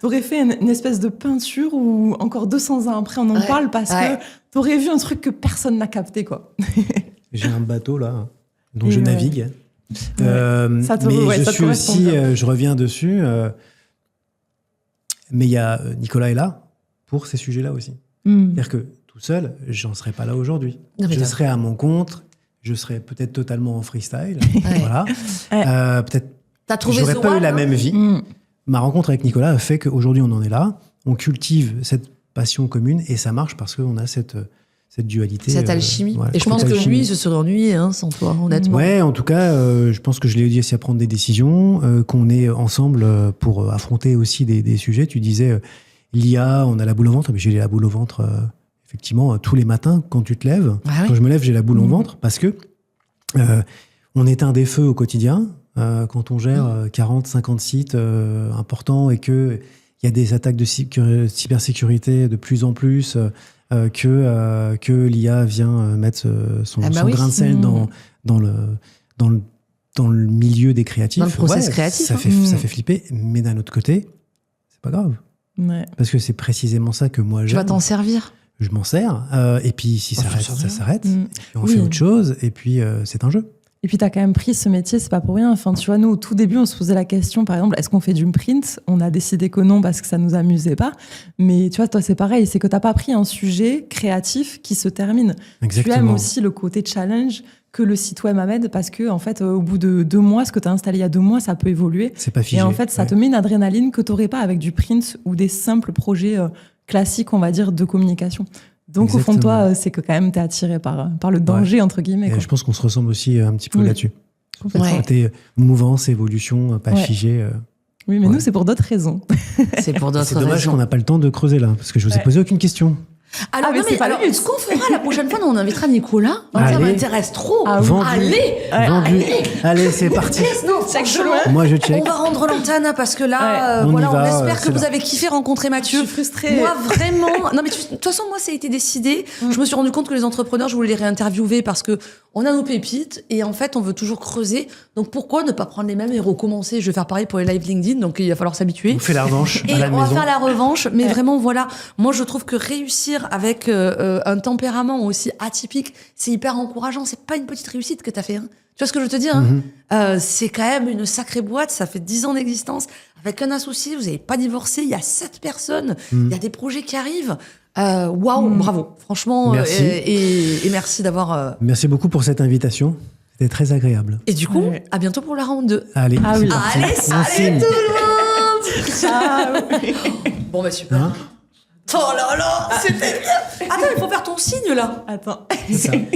C: t'aurais fait une espèce de peinture où encore 200 ans après, on en parle parce que t'aurais vu un truc que personne n'a capté, quoi.
B: J'ai un bateau, là, dont je navigue.
C: Ça te,
B: mais
C: ça
B: je suis aussi, je reviens dessus, Mais Nicolas est là pour ces sujets-là aussi. C'est-à-dire que tout seul, j'en serais pas là aujourd'hui. Je serais à mon compte, je serais peut-être totalement en freestyle. Voilà. Peut-être j'aurais pas eu la même vie. Ma rencontre avec Nicolas a fait qu'aujourd'hui, on en est là. On cultive cette passion commune et ça marche parce qu'on a cette dualité.
A: Cette alchimie. Et je pense que lui, il se serait ennuyé sans toi, honnêtement.
B: Ouais, en tout cas, je pense que je l'ai aidé aussi à prendre des décisions, qu'on est ensemble pour affronter aussi des sujets. Tu disais, l'IA, on a la boule au ventre. Mais j'ai la boule au ventre, effectivement, tous les matins quand tu te lèves. Quand je me lève, j'ai la boule au ventre parce que on éteint des feux au quotidien. Quand on gère 40, 50 sites importants et qu'il y a des attaques de cybersécurité de plus en plus, que l'IA vient mettre son grain de sel dans le milieu des créatifs.
A: Dans le process créatif.
B: Ça fait flipper, mais d'un autre côté, c'est pas grave.
C: Ouais.
B: Parce que c'est précisément ça que moi j'aime.
A: Tu vas t'en servir.
B: Je m'en sers. Et puis si ça s'arrête, ça s'arrête. Et puis on fait autre chose. Et puis c'est un jeu.
C: Et puis, tu as quand même pris ce métier, c'est pas pour rien. Enfin, tu vois, nous, au tout début, on se posait la question, par exemple, est-ce qu'on fait du print ? On a décidé que non parce que ça nous amusait pas. Mais tu vois, toi, c'est pareil. C'est que t'as pas pris un sujet créatif qui se termine.
B: Exactement.
C: Tu aimes aussi le côté challenge que le site web amène parce que, en fait, au bout de 2 mois, ce que tu as installé il y a 2 mois, ça peut évoluer.
B: C'est pas figé.
C: Et en fait, ça te met une adrénaline que t'aurais pas avec du print ou des simples projets classiques, on va dire, de communication. Donc, exactement. Au fond de toi, c'est que quand même, t'es attiré par le danger, entre guillemets. Quoi.
B: Je pense qu'on se ressemble aussi un petit peu là-dessus. Côté mouvance, évolution, pas figé.
C: Oui, mais nous, c'est pour d'autres raisons.
A: C'est pour d'autres raisons.
B: C'est dommage qu'on n'a pas le temps de creuser là, parce que je vous ai posé aucune question.
A: Alors, ce qu'on fera la prochaine fois, on invitera Nicolas. Ça m'intéresse trop.
B: Allez, c'est parti.
A: Non, franchement,
B: moi je check.
A: On va rendre l'antenne parce que là, on espère que vous avez kiffé rencontrer Mathieu.
C: Je suis frustrée.
A: Moi, vraiment. Non, mais de toute façon, moi, ça a été décidé. Je me suis rendu compte que les entrepreneurs, je voulais les réinterviewer parce que on a nos pépites et en fait, on veut toujours creuser. Donc, pourquoi ne pas prendre les mêmes et recommencer ? Je vais faire pareil pour les live LinkedIn, donc il va falloir s'habituer.
B: On fait la revanche
A: à la maison. On va faire la revanche, mais vraiment, voilà. Moi, je trouve que réussir avec un tempérament aussi atypique, c'est hyper encourageant. C'est pas une petite réussite que t'as fait. Hein. Tu vois ce que je veux te dire c'est quand même une sacrée boîte. Ça fait 10 ans d'existence. Avec un associé, vous n'avez pas divorcé. Il y a 7 personnes. Il y a des projets qui arrivent. Waouh, bravo. Franchement,
B: merci.
A: Et merci d'avoir...
B: Merci beaucoup pour cette invitation. C'était très agréable.
A: Et du coup, à bientôt pour la round 2.
B: Allez,
A: Allez, salut tout le monde. Ciao. Bon, bah super. Oh là là, c'était bien. Attends, il faut faire ton signe là.
C: Attends.
A: Salut.